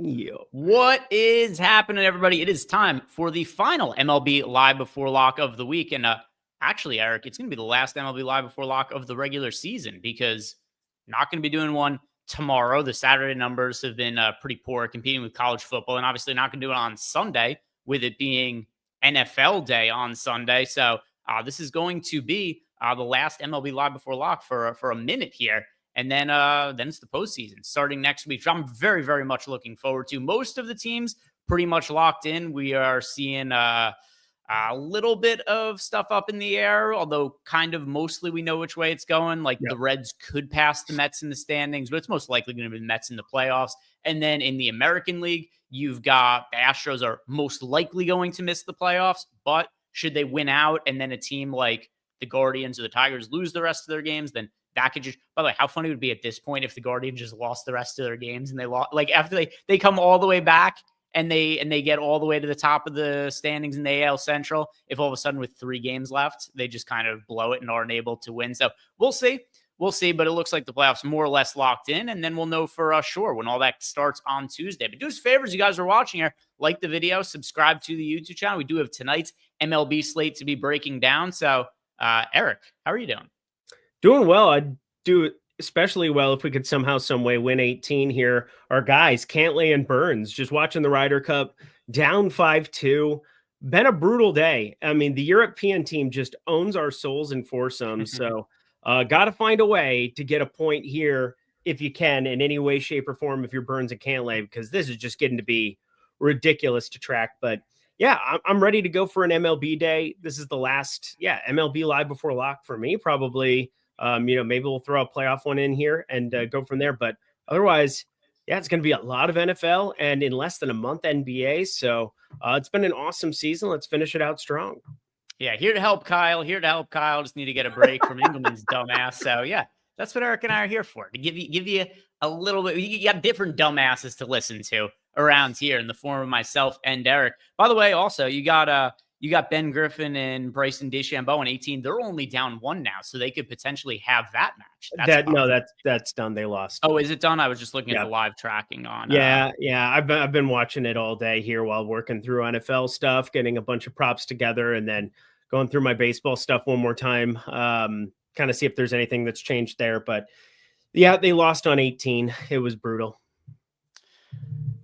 Yo. What is happening, everybody? It is time for the final MLB Live Before Lock of the week. And actually, Eric, it's going to be the last MLB Live Before Lock of the regular season because not going to be doing one tomorrow. The Saturday numbers have been pretty poor competing with college football, and obviously not going to do it on Sunday with it being NFL Day on Sunday. So this is going to be the last MLB Live Before Lock for a minute here. And then it's the postseason starting next week, which I'm very, very much looking forward to. Most of the teams pretty much locked in. We are seeing a little bit of stuff up in the air, although kind of mostly we know which way it's going. Like the Reds could pass the Mets in the standings, but it's most likely going to be the Mets in the playoffs. And then in the American League, you've got the Astros are most likely going to miss the playoffs, but should they win out and then a team like the Guardians or the Tigers lose the rest of their games, then that could just, by the way, how funny would it be at this point if the Guardians just lost the rest of their games and they lost, like after they come all the way back and they get all the way to the top of the standings in the AL Central, if all of a sudden with 3 games left, they just kind of blow it and aren't able to win. So we'll see, but it looks like the playoffs more or less locked in, and then we'll know for sure when all that starts on Tuesday. But do us favors, you guys are watching here, like the video, subscribe to the YouTube channel. We do have tonight's MLB slate to be breaking down. So Eric, how are you doing? Doing well. I'd do especially well if we could somehow, some way win 18 here. Our guys, Cantlay and Burns, just watching the Ryder Cup, down 5-2. Been a brutal day. I mean, the European team just owns our souls in foursome. So got to find a way to get a point here if you can in any way, shape, or form if you're Burns and Cantlay, because this is just getting to be ridiculous to track. But yeah, I'm ready to go for an MLB day. This is the last, MLB Live Before Lock for me, probably. Maybe we'll throw a playoff one in here and go from there. But otherwise, it's going to be a lot of NFL and in less than a month NBA. So it's been an awesome season. Let's finish it out strong. Yeah, here to help Kyle. Just need to get a break from Engelman's dumbass. So yeah, that's what Eric and I are here for, to give you a little bit. You got different dumbasses to listen to around here in the form of myself and Eric. By the way, also you got Ben Griffin and Bryson DeChambeau in 18. They're only down 1 now, so they could potentially have that match. That's done. They lost. Oh, is it done? I was just looking at the live tracking on. I've been watching it all day here while working through NFL stuff, getting a bunch of props together, and then going through my baseball stuff one more time. Kind of see if there's anything that's changed there. But yeah, they lost on 18. It was brutal.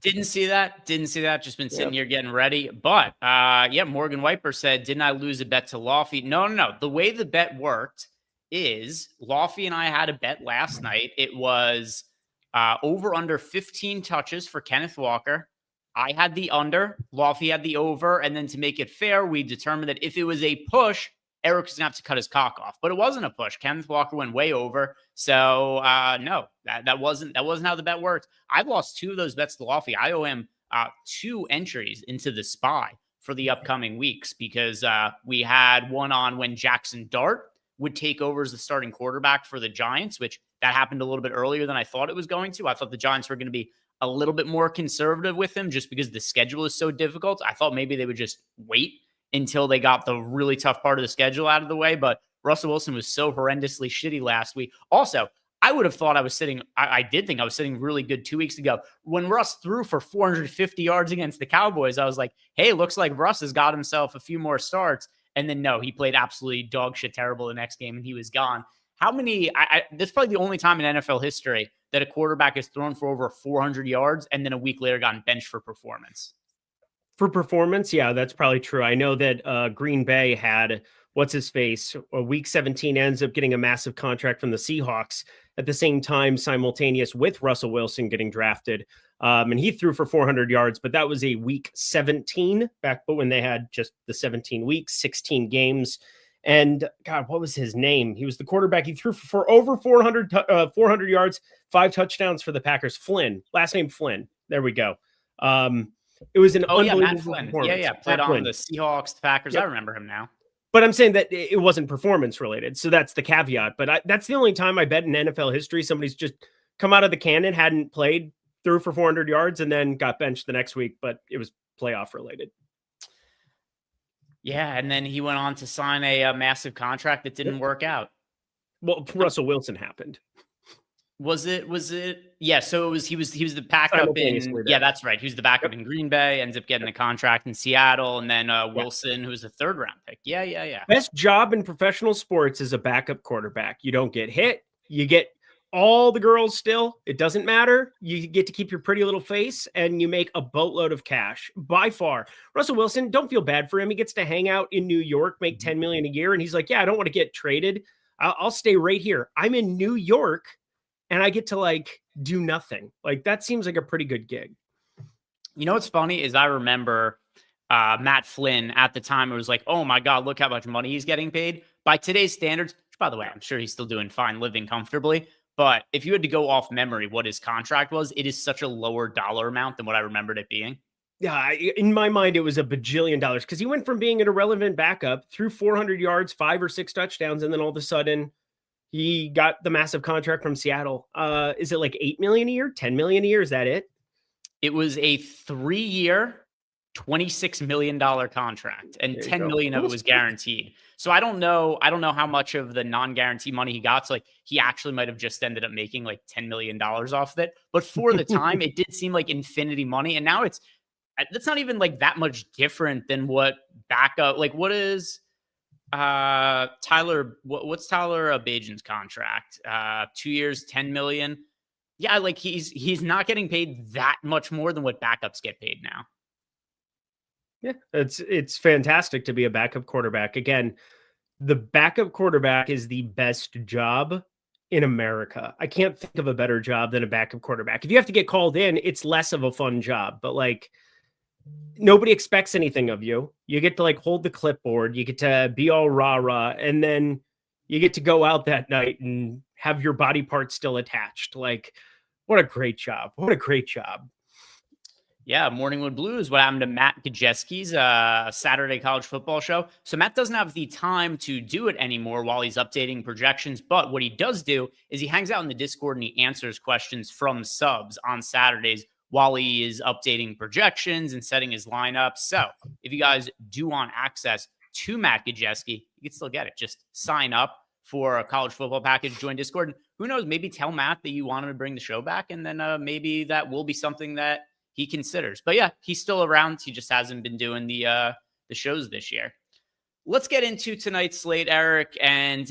Didn't see that. Just been sitting here getting ready. But Morgan Wiper said, didn't I lose a bet to Lofty? No. The way the bet worked is Lofty and I had a bet last night. It was over under 15 touches for Kenneth Walker. I had the under, Lofty had the over. And then to make it fair, we determined that if it was a push, Eric was going to have to cut his cock off, but it wasn't a push. Kenneth Walker went way over. So no, that wasn't how the bet worked. I've lost 2 of those bets to Lofty. I owe him 2 entries into the SPY for the upcoming weeks because we had one on when Jackson Dart would take over as the starting quarterback for the Giants, which that happened a little bit earlier than I thought it was going to. I thought the Giants were going to be a little bit more conservative with him just because the schedule is so difficult. I thought maybe they would just wait until they got the really tough part of the schedule out of the way. But Russell Wilson was so horrendously shitty last week. Also, I would have thought I did think I was sitting really good 2 weeks ago. When Russ threw for 450 yards against the Cowboys, I was like, hey, looks like Russ has got himself a few more starts. And then no, he played absolutely dog shit terrible the next game and he was gone. How many, this is probably the only time in NFL history that a quarterback has thrown for over 400 yards and then a week later gotten benched for performance. For performance, yeah, that's probably true. I know that Green Bay had, week 17 ends up getting a massive contract from the Seahawks at the same time, simultaneous with Russell Wilson getting drafted. And he threw for 400 yards, but that was a week 17 back when they had just the 17 weeks, 16 games. And God, what was his name? He was the quarterback. He threw for over 400 yards, 5 touchdowns for the Packers. Flynn, last name Flynn. There we go. It was an unbelievable Matt Flynn. performance. Played on the Seahawks, the Packers. Yep. I remember him now. But I'm saying that it wasn't performance related. So that's the caveat. But that's the only time I bet in NFL history somebody's just come out of the cannon, hadn't played, threw for 400 yards, and then got benched the next week. But it was playoff related. Yeah, and then he went on to sign a massive contract that didn't work out. Well, Russell Wilson happened. Was it? Yeah. So he was the backup in, Simultaneously yeah, there. that's right. He was the backup Yep. in Green Bay, ends up getting Yep. the contract in Seattle. And then Yeah. Wilson, who was a third round pick. Yeah. Yeah. Yeah. Best job in professional sports is a backup quarterback. You don't get hit. You get all the girls still. It doesn't matter. You get to keep your pretty little face and you make a boatload of cash by far. Russell Wilson, don't feel bad for him. He gets to hang out in New York, make 10 million a year. And he's like, yeah, I don't want to get traded. I'll stay right here. I'm in New York and I get to like do nothing. Like that seems like a pretty good gig. You know what's funny is I remember Matt Flynn at the time. It was like, oh my God, look how much money he's getting paid. By today's standards, which by the way, I'm sure he's still doing fine, living comfortably. But if you had to go off memory what his contract was, it is such a lower dollar amount than what I remembered it being. Yeah, in my mind, it was $1 bajillion because he went from being an irrelevant backup through 400 yards, 5 or 6 touchdowns, and then all of a sudden he got the massive contract from Seattle. Is it like 8 million a year, 10 million a year? Is that it? It was a 3-year, $26 million contract, and 10 million of it was guaranteed. So I don't know how much of the non-guarantee money he got. So like he actually might have just ended up making like $10 million off of it. But for the time, it did seem like infinity money. And now that's not even like that much different than what backup, like what is Tyler, what's Tyler Bajan's contract? 2 years, 10 million. Yeah, like he's not getting paid that much more than what backups get paid now. Yeah, it's fantastic to be a backup quarterback. Again, the backup quarterback is the best job in America. I can't think of a better job than a backup quarterback. If you have to get called in, it's less of a fun job, but like nobody expects anything of you. You get to like hold the clipboard, you get to be all rah-rah, and then you get to go out that night and have your body parts still attached. Like, what a great job. What a great job. Yeah, Morningwood Blues. What happened to Matt Gajewski's Saturday college football show? So Matt doesn't have the time to do it anymore while he's updating projections. But what he does do is he hangs out in the Discord and he answers questions from subs on Saturdays while he is updating projections and setting his lineup. So if you guys do want access to Matt Gajewski, you can still get it. Just sign up for a college football package, join Discord. And who knows, maybe tell Matt that you want him to bring the show back. And then maybe that will be something that he considers. But yeah, he's still around. He just hasn't been doing the shows this year. Let's get into tonight's slate, Eric. And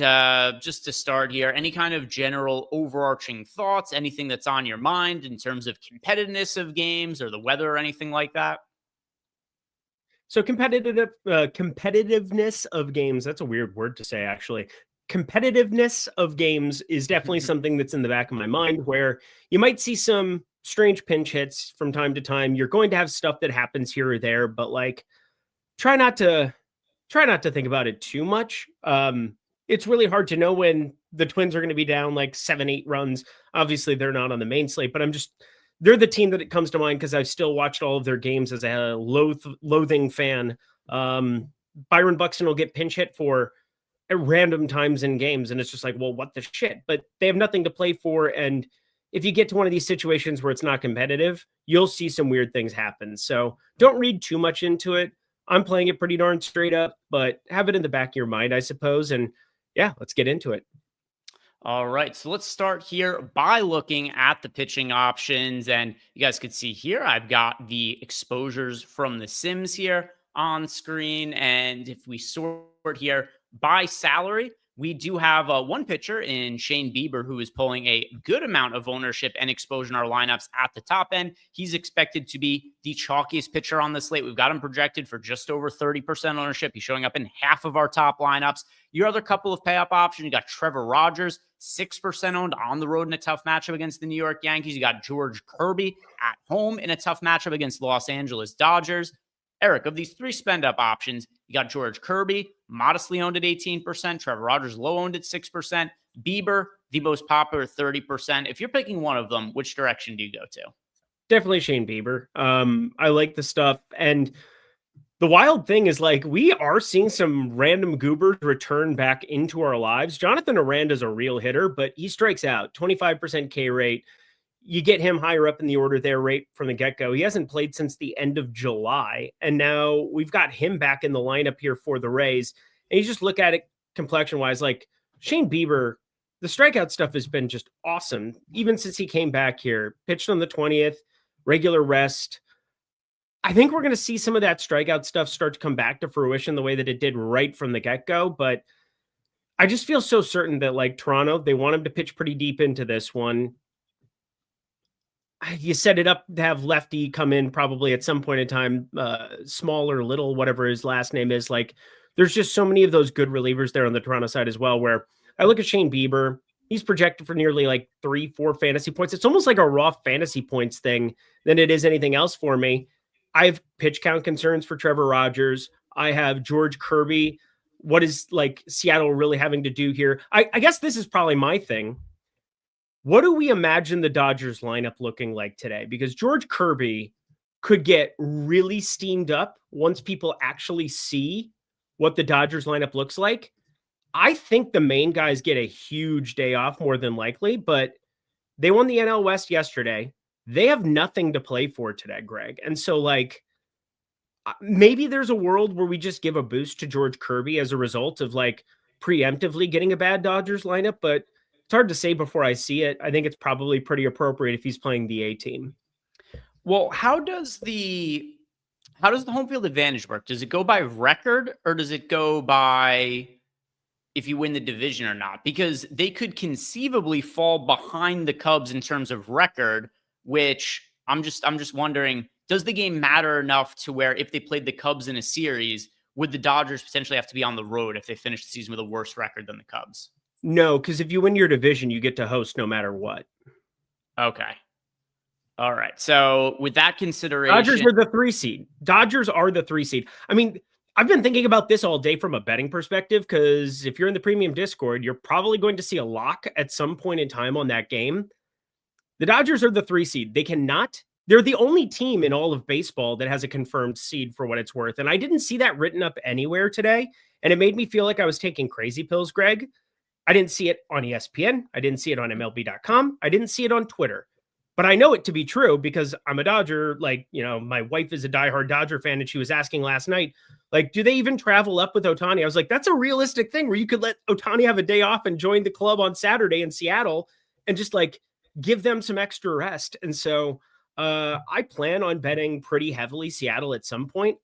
just to start here, any kind of general overarching thoughts, anything that's on your mind in terms of competitiveness of games or the weather or anything like that? So competitiveness of games, that's a weird word to say, actually. Competitiveness of games is definitely something that's in the back of my mind where you might see some strange pinch hits from time to time. You're going to have stuff that happens here or there, but like try not to think about it too much. It's really hard to know when the Twins are going to be down like 7-8 runs. Obviously they're not on the main slate, but they're the team that it comes to mind because I've still watched all of their games as a loathing fan. Byron Buxton will get pinch hit for at random times in games, and it's just like, well, what the shit? But they have nothing to play for, and if you get to one of these situations where it's not competitive, you'll see some weird things happen. So don't read too much into it. I'm playing it pretty darn straight up, but have it in the back of your mind, I suppose. And yeah, let's get into it. All right, so let's start here by looking at the pitching options. And you guys could see here, I've got the exposures from the Sims here on screen. And if we sort here by salary, we do have one pitcher in Shane Bieber who is pulling a good amount of ownership and exposure in our lineups at the top end. He's expected to be the chalkiest pitcher on the slate. We've got him projected for just over 30% ownership. He's showing up in half of our top lineups. Your other couple of pay-up options, you got Trevor Rogers, 6% owned on the road in a tough matchup against the New York Yankees. You got George Kirby at home in a tough matchup against Los Angeles Dodgers. Eric, of these 3 spend-up options, you got George Kirby, modestly owned at 18%. Trevor Rogers, low owned at 6%. Bieber, the most popular, 30%. If you're picking one of them, which direction do you go to? Definitely Shane Bieber. I like the stuff. And the wild thing is, like, we are seeing some random goobers return back into our lives. Jonathan Aranda's a real hitter, but he strikes out, 25% K rate. You get him higher up in the order there right from the get-go. He hasn't played since the end of July, and now we've got him back in the lineup here for the Rays. And you just look at it complexion-wise, like Shane Bieber, the strikeout stuff has been just awesome. Even since he came back here, pitched on the 20th, regular rest. I think we're going to see some of that strikeout stuff start to come back to fruition the way that it did right from the get-go. But I just feel so certain that, like, Toronto, they want him to pitch pretty deep into this one. You set it up to have lefty come in probably at some point in time, Small or Little, whatever his last name is. Like, there's just so many of those good relievers there on the Toronto side as well, where I look at Shane Bieber. He's projected for nearly like 3-4 fantasy points. It's almost like a raw fantasy points thing than it is anything else for me. I have pitch count concerns for Trevor Rogers. I have George Kirby. What is like Seattle really having to do here? I guess this is probably my thing. What do we imagine the Dodgers lineup looking like today? Because George Kirby could get really steamed up once people actually see what the Dodgers lineup looks like. I think the main guys get a huge day off more than likely, but they won the NL West yesterday. They have nothing to play for today, Greg. And so, like, maybe there's a world where we just give a boost to George Kirby as a result of, like, preemptively getting a bad Dodgers lineup, but it's hard to say before I see it. I think it's probably pretty appropriate if he's playing the A team. Well, how does the home field advantage work? Does it go by record, or does it go by if you win the division or not? Because they could conceivably fall behind the Cubs in terms of record, which I'm just wondering, does the game matter enough to where if they played the Cubs in a series, would the Dodgers potentially have to be on the road if they finish the season with a worse record than the Cubs? No, because if you win your division, you get to host no matter what. Okay. All right. So with that consideration, Dodgers are the 3 seed. Dodgers are the 3 seed. I mean, I've been thinking about this all day from a betting perspective, because if you're in the premium Discord, you're probably going to see a lock at some point in time on that game. The Dodgers are the 3 seed. They're the only team in all of baseball that has a confirmed seed for what it's worth. And I didn't see that written up anywhere today. And it made me feel like I was taking crazy pills, Greg. I didn't see it on ESPN. I didn't see it on MLB.com. I didn't see it on Twitter. But I know it to be true because I'm a Dodger. Like, you know, my wife is a diehard Dodger fan, and she was asking last night, like, do they even travel up with Ohtani? I was like, that's a realistic thing where you could let Ohtani have a day off and join the club on Saturday in Seattle and just, like, give them some extra rest. And so I plan on betting pretty heavily Seattle at some point.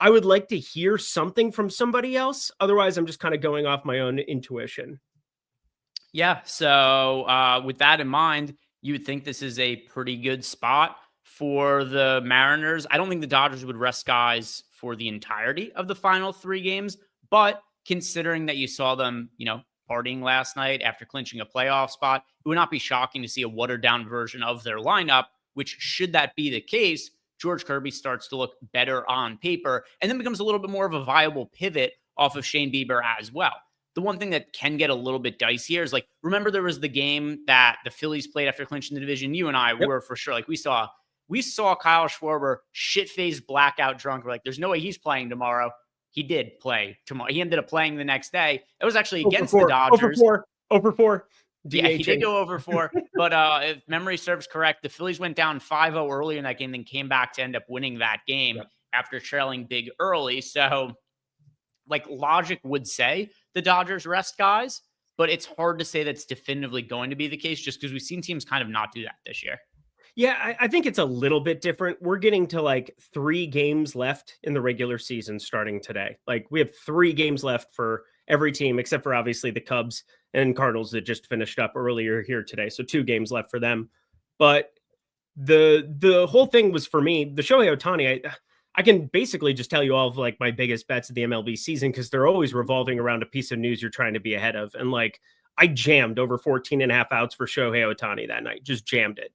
I would like to hear something from somebody else. Otherwise, I'm just kind of going off my own intuition. Yeah. So with that in mind, you would think this is a pretty good spot for the Mariners. I don't think the Dodgers would rest guys for the entirety of the final 3 games, but considering that you saw them, you know, partying last night after clinching a playoff spot, it would not be shocking to see a watered down version of their lineup, which, should that be the case, George Kirby starts to look better on paper and then becomes a little bit more of a viable pivot off of Shane Bieber as well. The one thing that can get a little bit dicey here is, like, remember there was the game that the Phillies played after clinching the division. You and I were for sure, like, we saw Kyle Schwarber shit-faced blackout drunk. We're like, there's no way he's playing tomorrow. He did play tomorrow. He ended up playing the next day. It was actually against the Dodgers. Over 4. Yeah, he did go over 4. But if memory serves correct, the Phillies went down 5-0 earlier in that game, then came back to end up winning that game after trailing big early. So, like, logic would say the Dodgers rest guys, but it's hard to say that's definitively going to be the case just because we've seen teams kind of not do that this year. Yeah, I think it's a little bit different. We're getting to, like, 3 games left in the regular season starting today. Like, we have 3 games left for every team except for obviously the Cubs and Cardinals that just finished up earlier here today. So 2 games left for them. But the whole thing was, for me, the Shohei Ohtani, I can basically just tell you all of, like, my biggest bets of the MLB season because they're always revolving around a piece of news you're trying to be ahead of. And, like, I jammed over 14.5 outs for Shohei Ohtani that night. Just jammed it.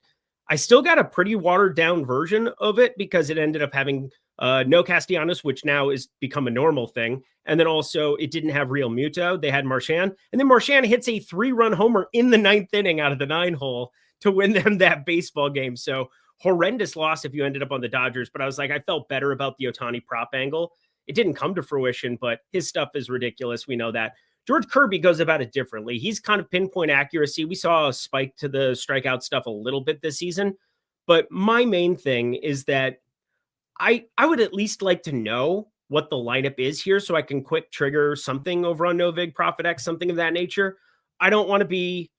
I still got a pretty watered down version of it because it ended up having no Castellanos, which now is become a normal thing. And then also it didn't have Real Muto. They had Marchand. And then Marchand hits a 3-run homer in the 9th inning out of the 9-hole to win them that baseball game. So horrendous loss if you ended up on the Dodgers. But I was like, I felt better about the Ohtani prop angle. It didn't come to fruition, but his stuff is ridiculous. We know that. George Kirby goes about it differently. He's kind of pinpoint accuracy. We saw a spike to the strikeout stuff a little bit this season. But my main thing is that I would at least like to know what the lineup is here so I can quick trigger something over on Novig, Profit X, something of that nature. I don't want to be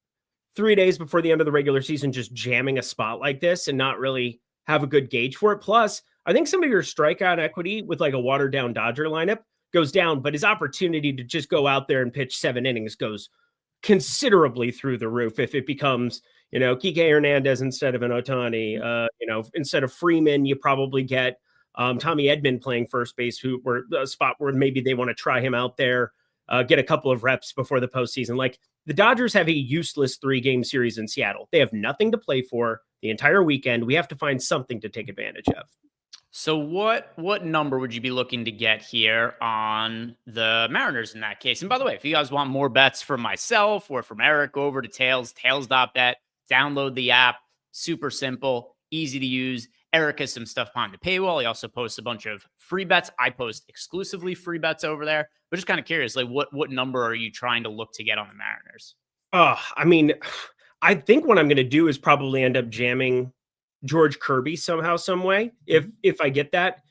3 days before the end of the regular season just jamming a spot like this and not really have a good gauge for it. Plus, I think some of your strikeout equity with like a watered down Dodger lineup goes down, but his opportunity to just go out there and pitch 7 innings goes considerably through the roof if it becomes, Kike Hernandez instead of an Ohtani. Instead of Freeman, you probably get Tommy Edman playing first base, were a spot where maybe they want to try him out there, get a couple of reps before the postseason. Like, the Dodgers have a useless 3-game series in Seattle. They have nothing to play for the entire weekend. We have to find something to take advantage of. So what number would you be looking to get here on the Mariners in that case? And by the way, if you guys want more bets from myself or from Eric, go over to tails.bet, download the app. Super simple, easy to use. Eric has some stuff behind the paywall. He also posts a bunch of free bets. I post exclusively free bets over there. But just kind of curious, like what number are you trying to look to get on the Mariners? I think what I'm going to do is probably end up jamming George Kirby somehow, some way. If I get that,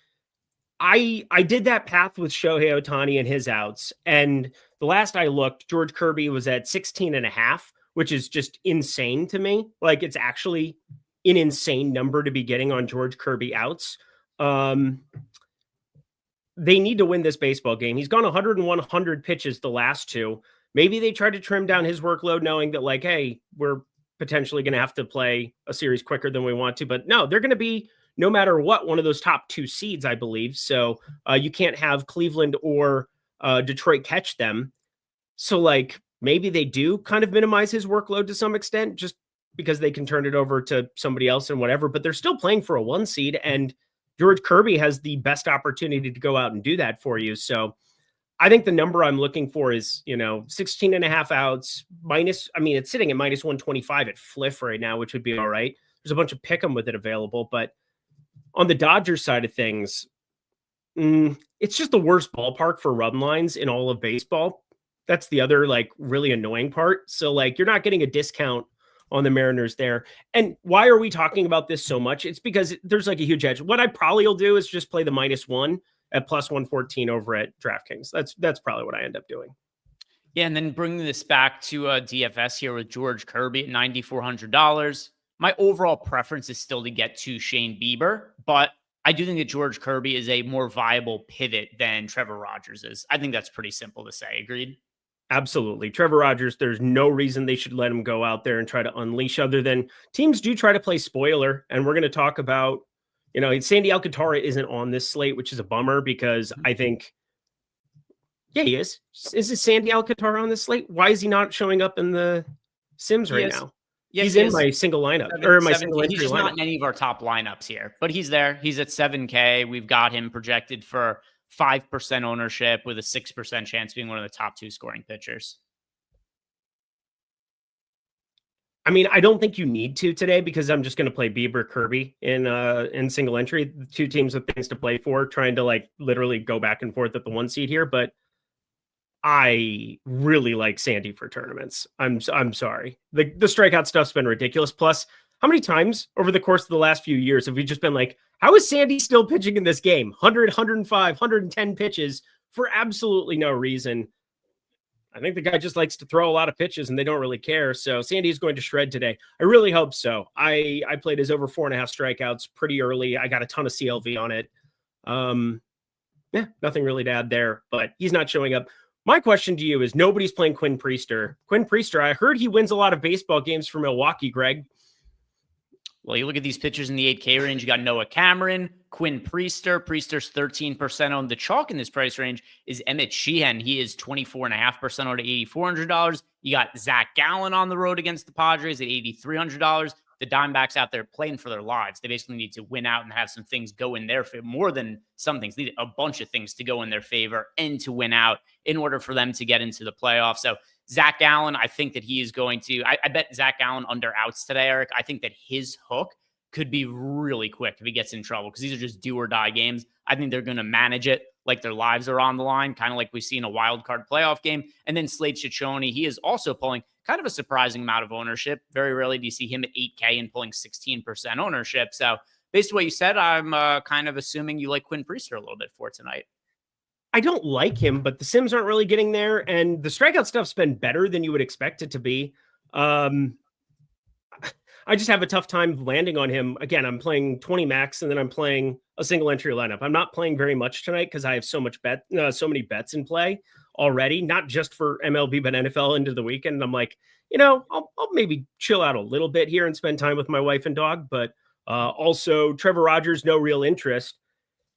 I did that path with Shohei Ohtani and his outs. And the last I looked, George Kirby was at 16.5, which is just insane to me. Like, it's actually an insane number to be getting on George Kirby outs. They need to win this baseball game. He's gone 100 pitches the last two. Maybe they try to trim down his workload knowing that, like, hey, we're potentially going to have to play a series quicker than we want to. But no, they're going to be, no matter what, one of those top 2 seeds, I believe. So you can't have Cleveland or Detroit catch them. So, like, maybe they do kind of minimize his workload to some extent just because they can turn it over to somebody else and whatever. But they're still playing for a 1 seed. And George Kirby has the best opportunity to go out and do that for you. So I think the number I'm looking for is, 16.5 outs minus. I mean, it's sitting at minus 125 at Fliff right now, which would be all right. There's a bunch of pick'em with it available, but on the Dodgers side of things, it's just the worst ballpark for run lines in all of baseball. That's the other, like, really annoying part. So, like, you're not getting a discount on the Mariners there. And why are we talking about this so much? It's because there's like a huge edge. What I probably will do is just play the -1 at plus 114 over at DraftKings. That's probably what I end up doing. Yeah, and then bringing this back to DFS here with George Kirby at $9,400. My overall preference is still to get to Shane Bieber, but I do think that George Kirby is a more viable pivot than Trevor Rogers is. I think that's pretty simple to say. Agreed? Absolutely. Trevor Rogers, there's no reason they should let him go out there and try to unleash, other than teams do try to play spoiler. And we're going to talk about, Sandy Alcantara isn't on this slate, which is a bummer because I think, yeah, he is. Is it Sandy Alcantara on this slate? Why is he not showing up in the Sims right now? Yes, he's in my single lineup or my single entry. He's just lineup. not in any of our top lineups here, but he's there. He's at 7K. We've got him projected for 5% ownership with a 6% chance being one of the top 2 scoring pitchers. I mean, I don't think you need to today because I'm just going to play Bieber Kirby in single entry. 2 teams with things to play for, trying to like literally go back and forth at the 1 seed here. But I really like Sandy for tournaments. I'm sorry. The strikeout stuff's been ridiculous. Plus, how many times over the course of the last few years have we just been like, how is Sandy still pitching in this game? 100, 105, 110 pitches for absolutely no reason. I think the guy just likes to throw a lot of pitches and they don't really care. So Sandy is going to shred today. I really hope so. I played his over 4.5 strikeouts pretty early. I got a ton of CLV on it. Yeah, nothing really to add there, but he's not showing up. My question to you is, nobody's playing Quinn Priester. Quinn Priester, I heard he wins a lot of baseball games for Milwaukee, Greg. Well, you look at these pitchers in the 8K range. You got Noah Cameron, Quinn Priester. Priester's 13% owned. The chalk in this price range is Emmett Sheehan. He is 24.5% owned at $8,400. You got Zach Gallen on the road against the Padres at $8,300. The Diamondbacks out there playing for their lives. They basically need to win out and have some things go in their favor. More than some things, need a bunch of things to go in their favor and to win out in order for them to get into the playoffs. So Zach Gallen, I think that he is going to, I bet Zach Gallen under outs today, Eric. I think that his hook could be really quick if he gets in trouble, because these are just do or die games. I think they're going to manage it like their lives are on the line, kind of like we see in a wild card playoff game. And then Slate Ciccone, he is also pulling kind of a surprising amount of ownership. Very rarely do you see him at 8K and pulling 16% ownership. So based on what you said, I'm kind of assuming you like Quinn Priester a little bit for tonight. I don't like him, but the Sims aren't really getting there, and the strikeout stuff's been better than you would expect it to be. I just have a tough time landing on him. Again, I'm playing 20 max, and then I'm playing a single entry lineup. I'm not playing very much tonight because I have so many bets in play already, not just for MLB but NFL into the weekend. And I'm like, I'll maybe chill out a little bit here and spend time with my wife and dog, but also Trevor Rogers, no real interest.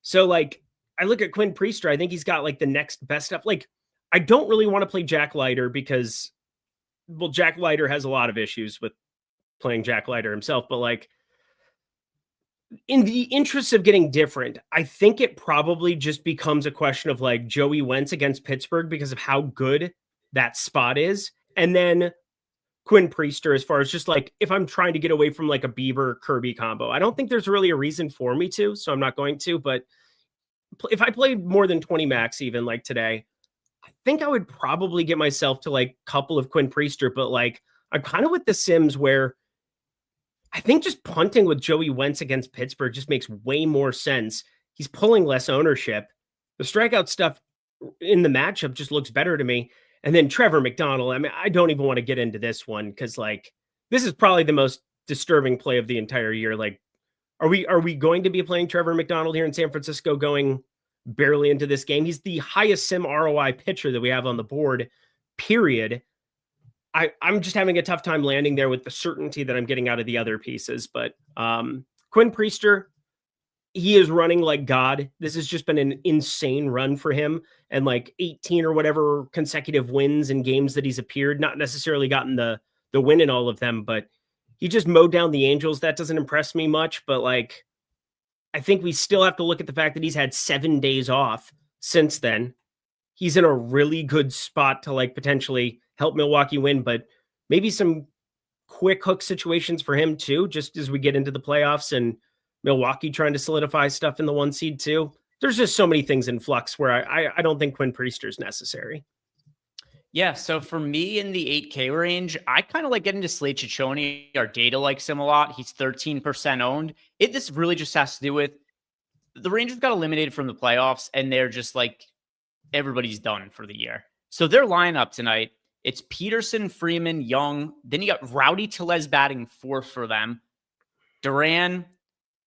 So like, I look at Quinn Priester. I think he's got like the next best stuff. Like, I don't really want to play Jack Leiter because, well, Jack Leiter has a lot of issues with playing Jack Leiter himself, but like, in the interest of getting different, I think it probably just becomes a question of like Joey Wentz against Pittsburgh because of how good that spot is. And then Quinn Priester, as far as just like, if I'm trying to get away from like a Bieber Kirby combo, I don't think there's really a reason for me to, so I'm not going to, but if I played more than 20 max, even like today, I think I would probably get myself to like a couple of Quinn Priester, but like, I'm kind of with the Sims where I think just punting with Joey Wentz against Pittsburgh just makes way more sense. He's pulling less ownership. The strikeout stuff in the matchup just looks better to me. And then Trevor McDonald, I mean, I don't even want to get into this one because like, this is probably the most disturbing play of the entire year. Like, are we going to be playing Trevor McDonald here in San Francisco going barely into this game? He's the highest sim ROI pitcher that we have on the board, period. I'm just having a tough time landing there with the certainty that I'm getting out of the other pieces. But Quinn Priester, he is running like God. This has just been an insane run for him. And like 18 or whatever consecutive wins in games that he's appeared, not necessarily gotten the win in all of them, but he just mowed down the Angels. That doesn't impress me much. But like, I think we still have to look at the fact that he's had 7 days off since then. He's in a really good spot to like potentially help Milwaukee win, but maybe some quick hook situations for him too, just as we get into the playoffs and Milwaukee trying to solidify stuff in the 1 seed too. There's just so many things in flux where I don't think Quinn Priester is necessary. Yeah, so for me in the 8K range, I kind of like getting to Slate Ciccone. Our data likes him a lot. He's 13% owned. This really just has to do with the Rangers got eliminated from the playoffs, and they're just like, everybody's done for the year. So their lineup tonight, it's Peterson, Freeman, Young. Then you got Rowdy Tellez batting 4th for them. Duran,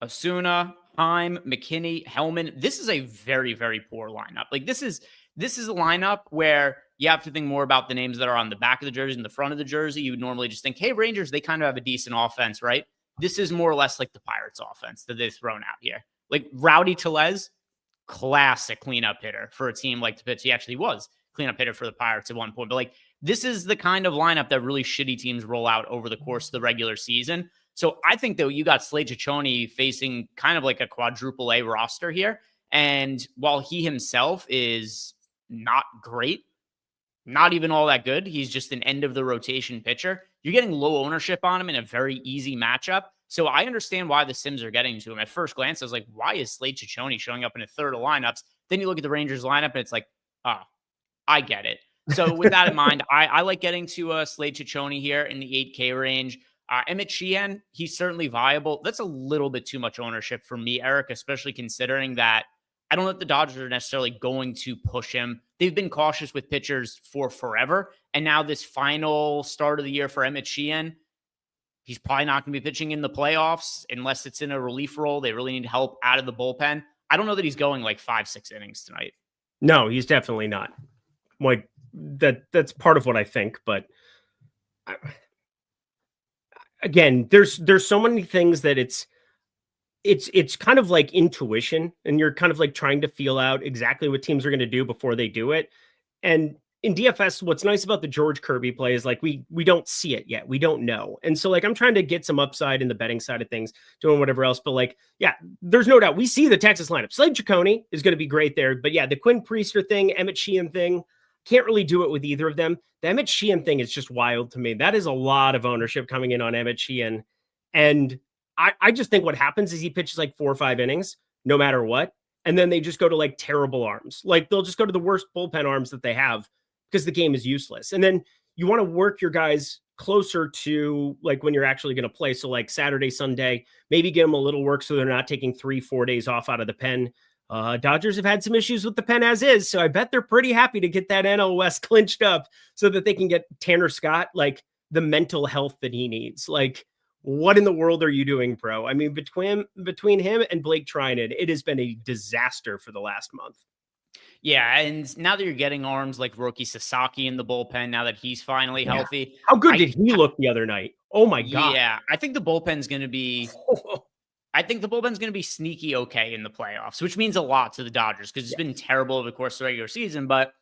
Osuna, Heim, McKinney, Hellman. This is a very, very poor lineup. Like this is a lineup where you have to think more about the names that are on the back of the jersey and the front of the jersey. You would normally just think, hey, Rangers, they kind of have a decent offense, right? This is more or less like the Pirates offense that they've thrown out here. Like Rowdy Tellez, classic cleanup hitter for a team like the Pits. He actually was cleanup hitter for the Pirates at one point. But like, this is the kind of lineup that really shitty teams roll out over the course of the regular season. So I think that you got Slade Ciccone facing kind of like a quadruple A roster here. And while he himself is not great, not even all that good, he's just an end of the rotation pitcher. You're getting low ownership on him in a very easy matchup. So I understand why the Sims are getting to him. At first glance, I was like, why is Slade Ciccone showing up in a third of lineups? Then you look at the Rangers lineup and it's like, oh, I get it. So with that in mind, I like getting to Slade Ciccone here in the 8K range. Emmett Sheehan, he's certainly viable. That's a little bit too much ownership for me, Eric, especially considering that I don't know if the Dodgers are necessarily going to push him. They've been cautious with pitchers for forever. And now this final start of the year for Emmett Sheehan, he's probably not going to be pitching in the playoffs unless it's in a relief role. They really need help out of the bullpen. I don't know that he's going like 5-6 innings tonight. No, he's definitely not. Like that's part of what I think, but again, there's so many things that it's kind of like intuition, and you're kind of like trying to feel out exactly what teams are going to do before they do it. And in DFS, what's nice about the George Kirby play is like we don't see it yet. We don't know. And so like I'm trying to get some upside in the betting side of things, doing whatever else. But like, yeah, there's no doubt we see the Texas lineup. Slade Ciccone is going to be great there. But yeah, the Quinn Priester thing, Emmett Sheehan thing, can't really do it with either of them. The Emmett Sheehan thing is just wild to me. That is a lot of ownership coming in on Emmett Sheehan. And I just think what happens is he pitches like 4 or 5 innings, no matter what. And then they just go to like terrible arms. Like they'll just go to the worst bullpen arms that they have because the game is useless. And then you want to work your guys closer to like when you're actually going to play. So like Saturday, Sunday, maybe give them a little work so they're not taking 3-4 days off out of the pen. Dodgers have had some issues with the pen as is, so I bet they're pretty happy to get that NL West clinched up so that they can get Tanner Scott like the mental health that he needs. Like, what in the world are you doing, bro? I mean, between him and Blake Trinan, it has been a disaster for the last month. Yeah, and now that you're getting arms like Roki Sasaki in the bullpen, now that he's finally healthy. How good did he look the other night? Oh my God. Yeah, I think the bullpen's going to be sneaky okay in the playoffs, which means a lot to the Dodgers because it's been terrible over the course of the regular season. But,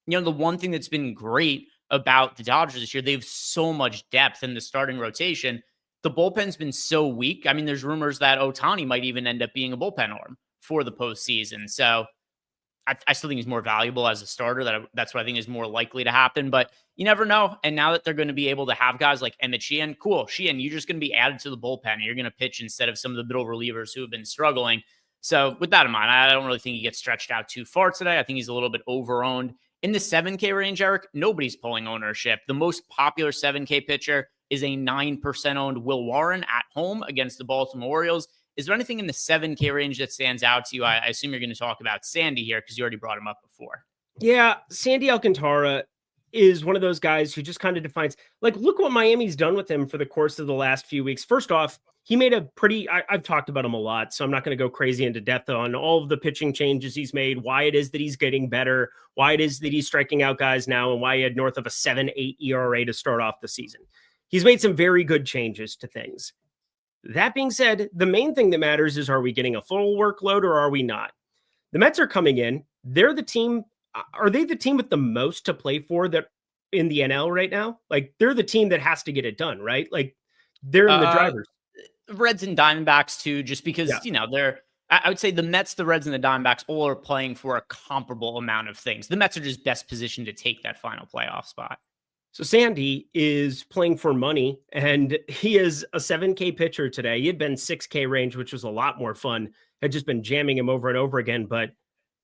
the one thing that's been great about the Dodgers this year, they have so much depth in the starting rotation. The bullpen's been so weak. I mean, there's rumors that Ohtani might even end up being a bullpen arm for the postseason. So I still think he's more valuable as a starter. That's what I think is more likely to happen, but you never know. And now that they're going to be able to have guys like Emmett Sheehan, cool. Sheehan, you're just going to be added to the bullpen and you're going to pitch instead of some of the middle relievers who have been struggling. So with that in mind, I don't really think he gets stretched out too far today. I think he's a little bit over-owned. In the 7K range, Eric, nobody's pulling ownership. The most popular 7K pitcher is a 9% owned Will Warren at home against the Baltimore Orioles. Is there anything in the 7K range that stands out to you? I assume you're going to talk about Sandy here because you already brought him up before. Yeah, Sandy Alcantara is one of those guys who just kind of defines, like, look what Miami's done with him for the course of the last few weeks. First off, he made a pretty, I've talked about him a lot, so I'm not going to go crazy into depth on all of the pitching changes he's made, why it is that he's getting better, why it is that he's striking out guys now, and why he had north of a 7.8 ERA to start off the season. He's made some very good changes to things. That being said, the main thing that matters is, are we getting a full workload or are we not? The Mets are coming in. They're the team. Are they the team with the most to play for that in the NL right now? Like, they're the team that has to get it done, right? Like, they're in the drivers. Reds and Diamondbacks too, just because, I would say the Mets, the Reds, and the Diamondbacks all are playing for a comparable amount of things. The Mets are just best positioned to take that final playoff spot. So Sandy is playing for money, and he is a 7K pitcher today. He had been 6K range, which was a lot more fun. Had just been jamming him over and over again. But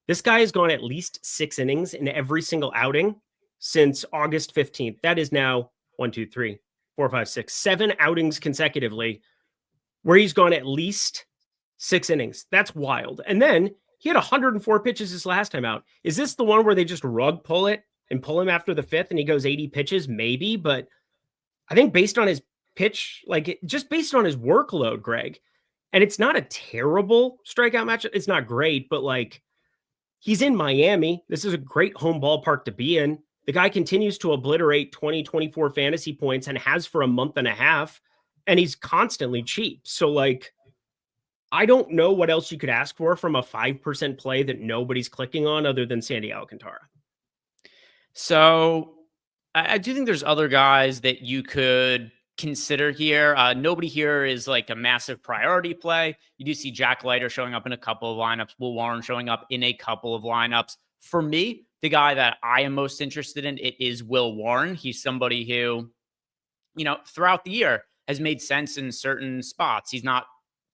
this guy has gone at least 6 innings in every single outing since August 15th. That is now 7 outings consecutively where he's gone at least 6 innings. That's wild. And then he had 104 pitches his last time out. Is this the one where they just rug pull it and pull him after the 5th and he goes 80 pitches? Maybe, but I think based on his pitch, just based on his workload, Greg, and it's not a terrible strikeout match. It's not great, but he's in Miami. This is a great home ballpark to be in. The guy continues to obliterate 2024 fantasy points and has for a month and a half, and he's constantly cheap. So I don't know what else you could ask for from a 5% play that nobody's clicking on other than Sandy Alcantara. So I do think there's other guys that you could consider here. Nobody here is like a massive priority play. You do see Jack Leiter showing up in a couple of lineups, Will Warren showing up in a couple of lineups. For me, the guy that I am most interested in, it is Will Warren. He's somebody who, throughout the year has made sense in certain spots. He's not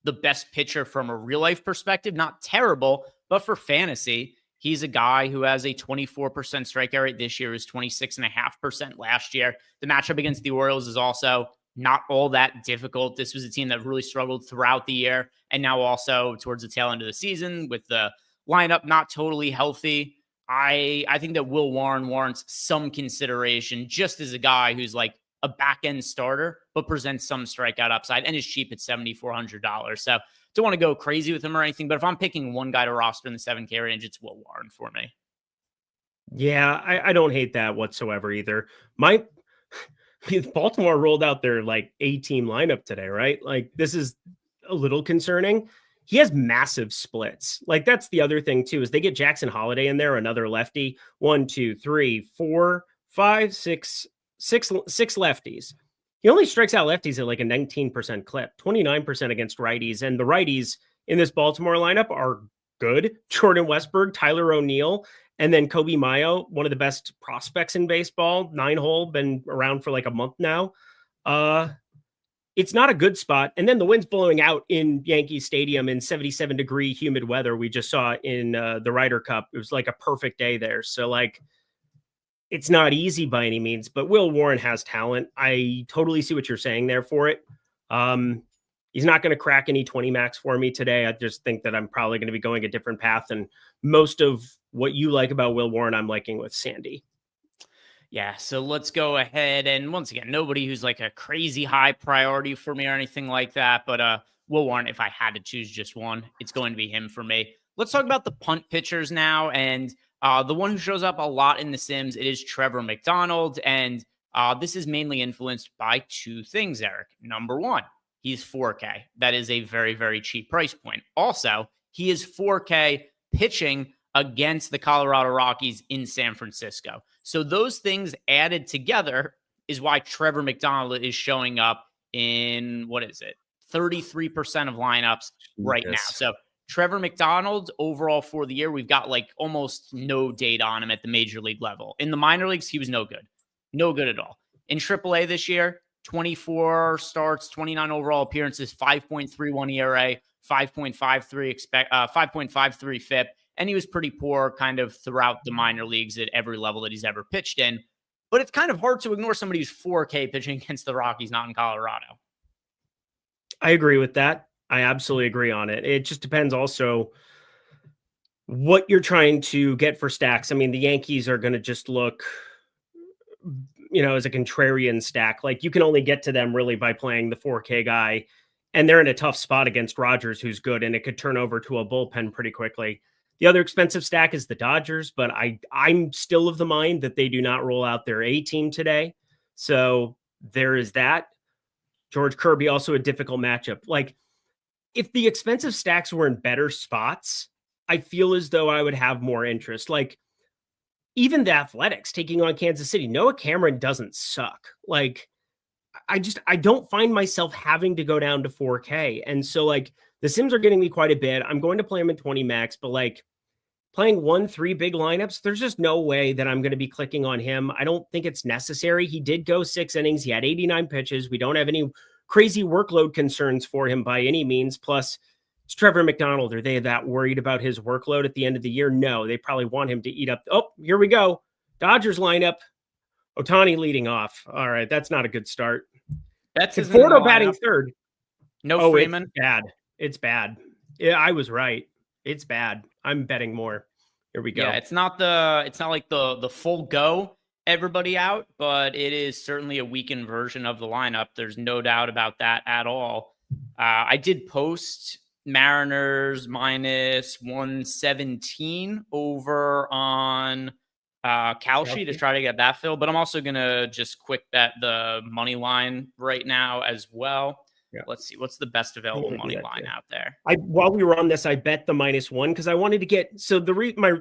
the best pitcher from a real life perspective, not terrible, but for fantasy, he's a guy who has a 24% strikeout rate this year, is 26.5% last year. The matchup against the Orioles is also not all that difficult. This was a team that really struggled throughout the year, and now also towards the tail end of the season with the lineup not totally healthy. I think that Will Warren warrants some consideration just as a guy who's like a back-end starter, but presents some strikeout upside and is cheap at $7,400. So don't want to go crazy with him or anything, but if I'm picking one guy to roster in the 7K range, it's Will Warren for me. Yeah, I don't hate that whatsoever either. Baltimore rolled out their A-team lineup today, right? This is a little concerning. He has massive splits. That's the other thing too, is they get Jackson Holiday in there, another lefty. 1, 2, 3, 4, 5, 6 lefties. He only strikes out lefties at a 19% clip, 29% against righties. And the righties in this Baltimore lineup are good. Jordan Westburg, Tyler O'Neill, and then Kobe Mayo, one of the best prospects in baseball, 9-hole, been around for a month now. It's not a good spot. And then the wind's blowing out in Yankee Stadium in 77-degree humid weather. We just saw in the Ryder Cup. It was a perfect day there. So it's not easy by any means, but Will Warren has talent. I totally see what you're saying there for it. He's not going to crack any 20 max for me today. I just think that I'm probably going to be going a different path. And most of what you like about Will Warren, I'm liking with Sandy. Yeah, so let's go ahead. And once again, nobody who's like a crazy high priority for me or anything like that. But Will Warren, if I had to choose just one, it's going to be him for me. Let's talk about the punt pitchers now. And the one who shows up a lot in the Sims, it is Trevor McDonald. And this is mainly influenced by two things, Eric. Number one, he's 4K. That is a very, very cheap price point. Also, he is 4K pitching against the Colorado Rockies in San Francisco. So those things added together is why Trevor McDonald is showing up in, 33% of lineups right now. So Trevor McDonald overall for the year, we've got like almost no data on him at the major league level. In the minor leagues, he was no good. No good at all. In AAA this year, 24 starts, 29 overall appearances, 5.31 ERA, 5.53 FIP. And he was pretty poor kind of throughout the minor leagues at every level that he's ever pitched in. But it's kind of hard to ignore somebody who's 4K pitching against the Rockies, not in Colorado. I agree with that. I absolutely agree on it. It just depends also what you're trying to get for stacks. I mean, the Yankees are going to just look, as a contrarian stack. Like, you can only get to them really by playing the 4K guy. And they're in a tough spot against Rogers, who's good, and it could turn over to a bullpen pretty quickly. The other expensive stack is the Dodgers, but I'm still of the mind that they do not roll out their A team today. So there is that. George Kirby, also a difficult matchup. Like, if the expensive stacks were in better spots, I feel as though I would have more interest. Like, even the Athletics taking on Kansas City, Noah Cameron doesn't suck. Like, I don't find myself having to go down to 4K. And so, like, the Sims are getting me quite a bit. I'm going to play them in 20 max, but like playing 1-3 big lineups, there's just no way that I'm going to be clicking on him. I don't think it's necessary. He did go 6 innings. He had 89 pitches. We don't have any crazy workload concerns for him by any means. Plus, it's Trevor McDonald. Are they that worried about his workload at the end of the year? No, they probably want him to eat up. Oh, here we go. Dodgers lineup. Ohtani leading off. All right, that's not a good start. That's Conforto batting third. No Freeman. It's bad. It's bad. Yeah, I was right. It's bad. I'm betting more. Here we go. Yeah, it's not like the full go everybody out, but it is certainly a weakened version of the lineup. There's no doubt about that at all. I did post Mariners minus 117 over on Kalshi to try to get that fill, but I'm also gonna just quick bet the money line right now as well. Yeah. Let's see what's the best available money line out there. While we were on this, I bet the -1 because I wanted to get. So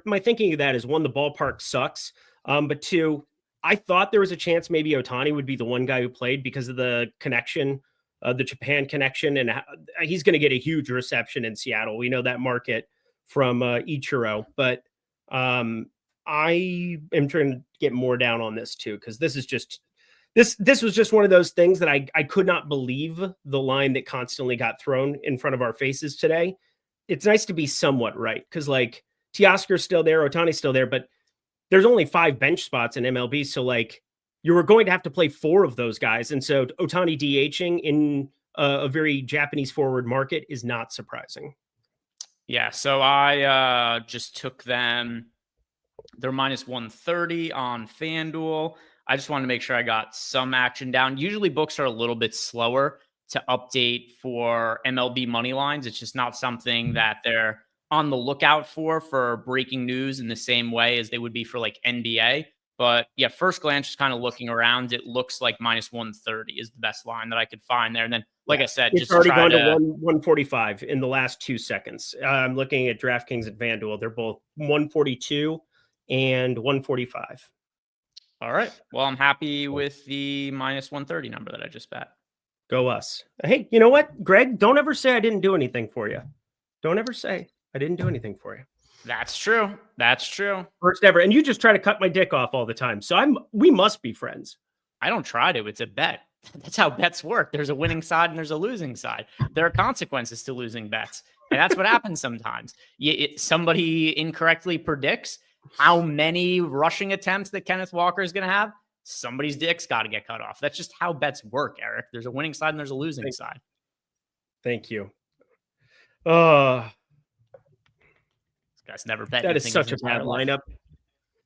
my thinking of that is, one, the ballpark sucks, but two, I thought there was a chance maybe Ohtani would be the one guy who played because of the connection, the Japan connection, and he's going to get a huge reception in Seattle. We know that market from Ichiro, but I am trying to get more down on this too, because this is just this was just one of those things that I could not believe the line that constantly got thrown in front of our faces today. It's nice to be somewhat right, because like Teoscar's still there, Ohtani's still there, but there's only 5 bench spots in MLB, so like you were going to have to play 4 of those guys, and so Ohtani DHing in a very Japanese forward market is not surprising. Yeah, so I just took them. They're minus 130 on FanDuel. I just wanted to make sure I got some action down. Usually books are a little bit slower to update for MLB money lines. It's just not something that they're on the lookout for breaking news in the same way as they would be for like NBA. But yeah, first glance, just kind of looking around, it looks like minus 130 is the best line that I could find there. And then, like I said, it's just already gone to 145 in the last 2 seconds. I'm looking at DraftKings and FanDuel. They're both 142 and 145. All right. Well, I'm happy with the minus 130 number that I just bet. Go us. Hey, you know what, Greg? Don't ever say I didn't do anything for you. Don't ever say I didn't do anything for you. That's true. That's true. First ever. And you just try to cut my dick off all the time. So we must be friends. I don't try to. It's a bet. That's how bets work. There's a winning side and there's a losing side. There are consequences to losing bets. And that's what happens sometimes. Somebody incorrectly predicts how many rushing attempts that Kenneth Walker is going to have. Somebody's dick's got to get cut off. That's just how bets work, Eric. There's a winning side and there's a losing side. Thank you. Oh, This guy's never bet that is anything such his a bad entire life. lineup.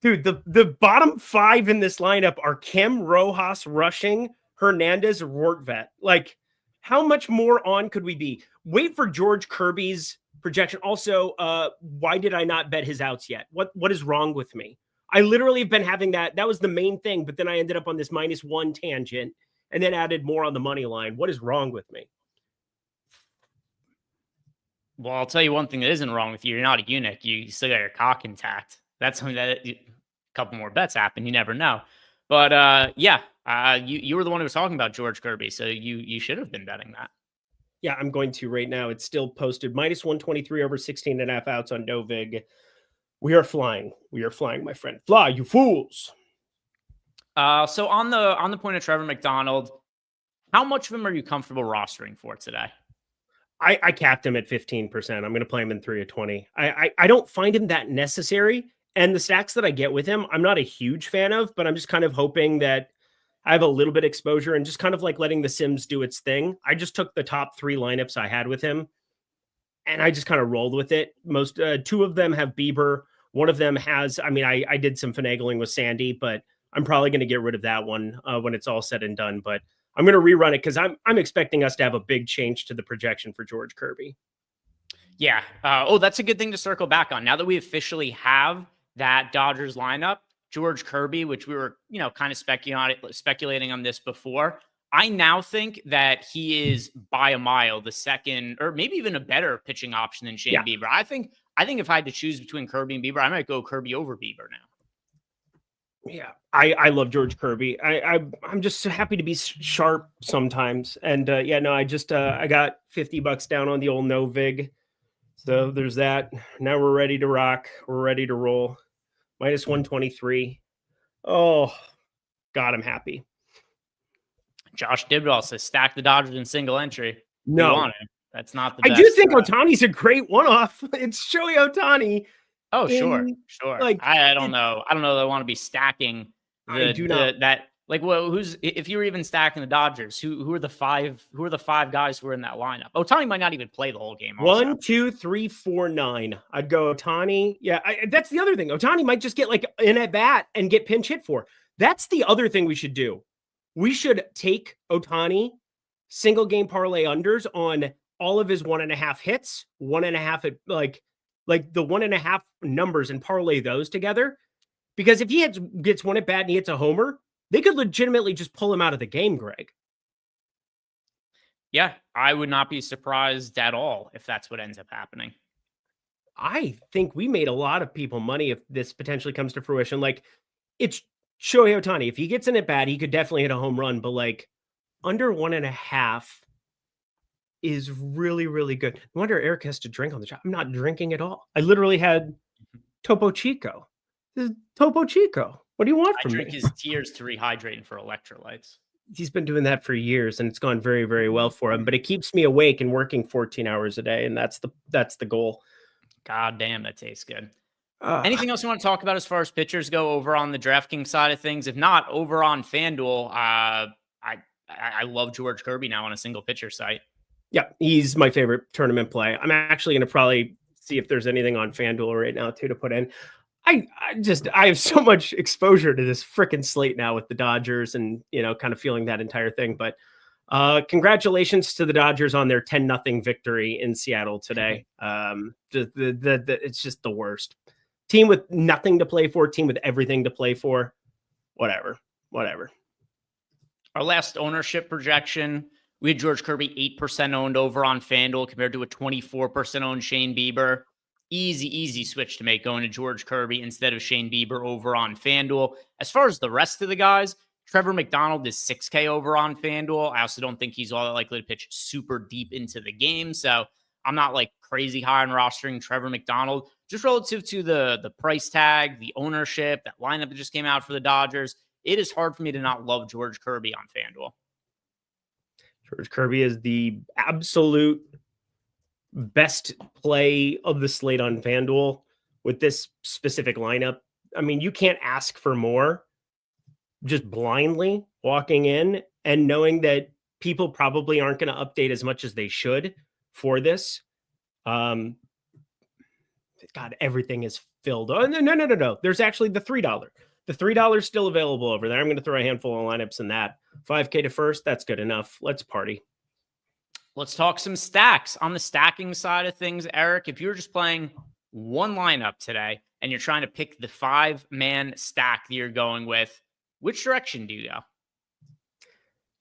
Dude, the bottom 5 in this lineup are Kim, Rojas, Rushing, Hernandez, Rortvet. Like, how much more on could we be? Wait for George Kirby's projection. Also, why did I not bet his outs yet? What is wrong with me? I literally have been having that. That was the main thing, but then I ended up on this -1 tangent and then added more on the money line. What is wrong with me? Well, I'll tell you one thing that isn't wrong with you. You're not a eunuch. You still got your cock intact. That's something that a couple more bets happen. You never know. But you were the one who was talking about George Kirby, so you should have been betting that. Yeah, I'm going to right now. It's still posted -123 over 16.5 outs on Novig. We are flying. We are flying, my friend. Fly, you fools. So on the point of Trevor McDonald, how much of him are you comfortable rostering for today? I capped him at 15%. I'm going to play him in 3 of 20. I don't find him that necessary. And the stacks that I get with him, I'm not a huge fan of, but I'm just kind of hoping that I have a little bit of exposure and just kind of like letting the Sims do its thing. I just took the top 3 lineups I had with him and I just kind of rolled with it. Most 2 of them have Bieber. One of them has, I mean, I did some finagling with Sandy, but I'm probably going to get rid of that one when it's all said and done. But I'm going to rerun it because I'm expecting us to have a big change to the projection for George Kirby. Yeah. That's a good thing to circle back on. Now that we officially have that Dodgers lineup, George Kirby, which we were, kind of speculating on this before, I now think that he is by a mile the second, or maybe even a better pitching option than Shane Bieber. I think if I had to choose between Kirby and Bieber, I might go Kirby over Bieber now. Yeah, I love George Kirby. I'm just so happy to be sharp sometimes. And I got $50 down on the old Novig. So there's that. Now we're ready to rock. We're ready to roll. -123. Oh, God, I'm happy. Josh Dibdall says stack the Dodgers in single entry. No, that's not the best. I do think Ohtani's a great one-off. It's Shohei Ohtani. Oh, sure. Like, I don't know. I don't know that I want to be stacking if you were even stacking the Dodgers, who are the five guys who are in that lineup? Ohtani might not even play the whole game. Also. 1, 2, 3, 4, 9. I'd go Ohtani. Yeah, that's the other thing. Ohtani might just get like in at bat and get pinch hit for. That's the other thing we should do. We should take Ohtani single game parlay unders on all of his 1.5 hits, 1.5 at like the 1.5 numbers and parlay those together. Because if he gets one at bat and he hits a homer, they could legitimately just pull him out of the game, Greg. Yeah, I would not be surprised at all if that's what ends up happening. I think we made a lot of people money if this potentially comes to fruition. Like, it's Shohei Ohtani. If he gets in at bat, he could definitely hit a home run, but like under 1.5 is really, really good. No wonder Eric has to drink on the shot. I'm not drinking at all. I literally had Topo Chico. This is Topo Chico. What do you want from me? I drink his tears to rehydrate and for electrolytes. He's been doing that for years, and it's gone very, very well for him. But it keeps me awake and working 14 hours a day, and that's the goal. God damn, that tastes good. Anything else you want to talk about as far as pitchers go over on the DraftKings side of things? If not, over on FanDuel, I love George Kirby now on a single pitcher site. Yeah, he's my favorite tournament play. I'm actually going to probably see if there's anything on FanDuel right now too to put in. I have so much exposure to this freaking slate now with the Dodgers and, kind of feeling that entire thing. But congratulations to the Dodgers on their 10-0 victory in Seattle today. It's just the worst. Team with nothing to play for, team with everything to play for. Whatever. Our last ownership projection, we had George Kirby 8% owned over on FanDuel compared to a 24% owned Shane Bieber. Easy switch to make going to George Kirby instead of Shane Bieber over on FanDuel. As far as the rest of the guys, Trevor McDonald is 6K over on FanDuel. I also don't think he's all that likely to pitch super deep into the game. So I'm not like crazy high on rostering Trevor McDonald. Just relative to the price tag, the ownership, that lineup that just came out for the Dodgers, it is hard for me to not love George Kirby on FanDuel. George Kirby is the absolute best play of the slate on FanDuel with this specific lineup. I mean, you can't ask for more. Just blindly walking in and knowing that people probably aren't going to update as much as they should. for this. God, everything is filled. Oh, no. There's actually the $3. The $3 still available over there. I'm going to throw a handful of lineups in that. 5K to first. That's good enough. Let's party. Let's talk some stacks. On the stacking side of things, Eric, if you're just playing one lineup today and you're trying to pick the 5-man stack that you're going with, which direction do you go?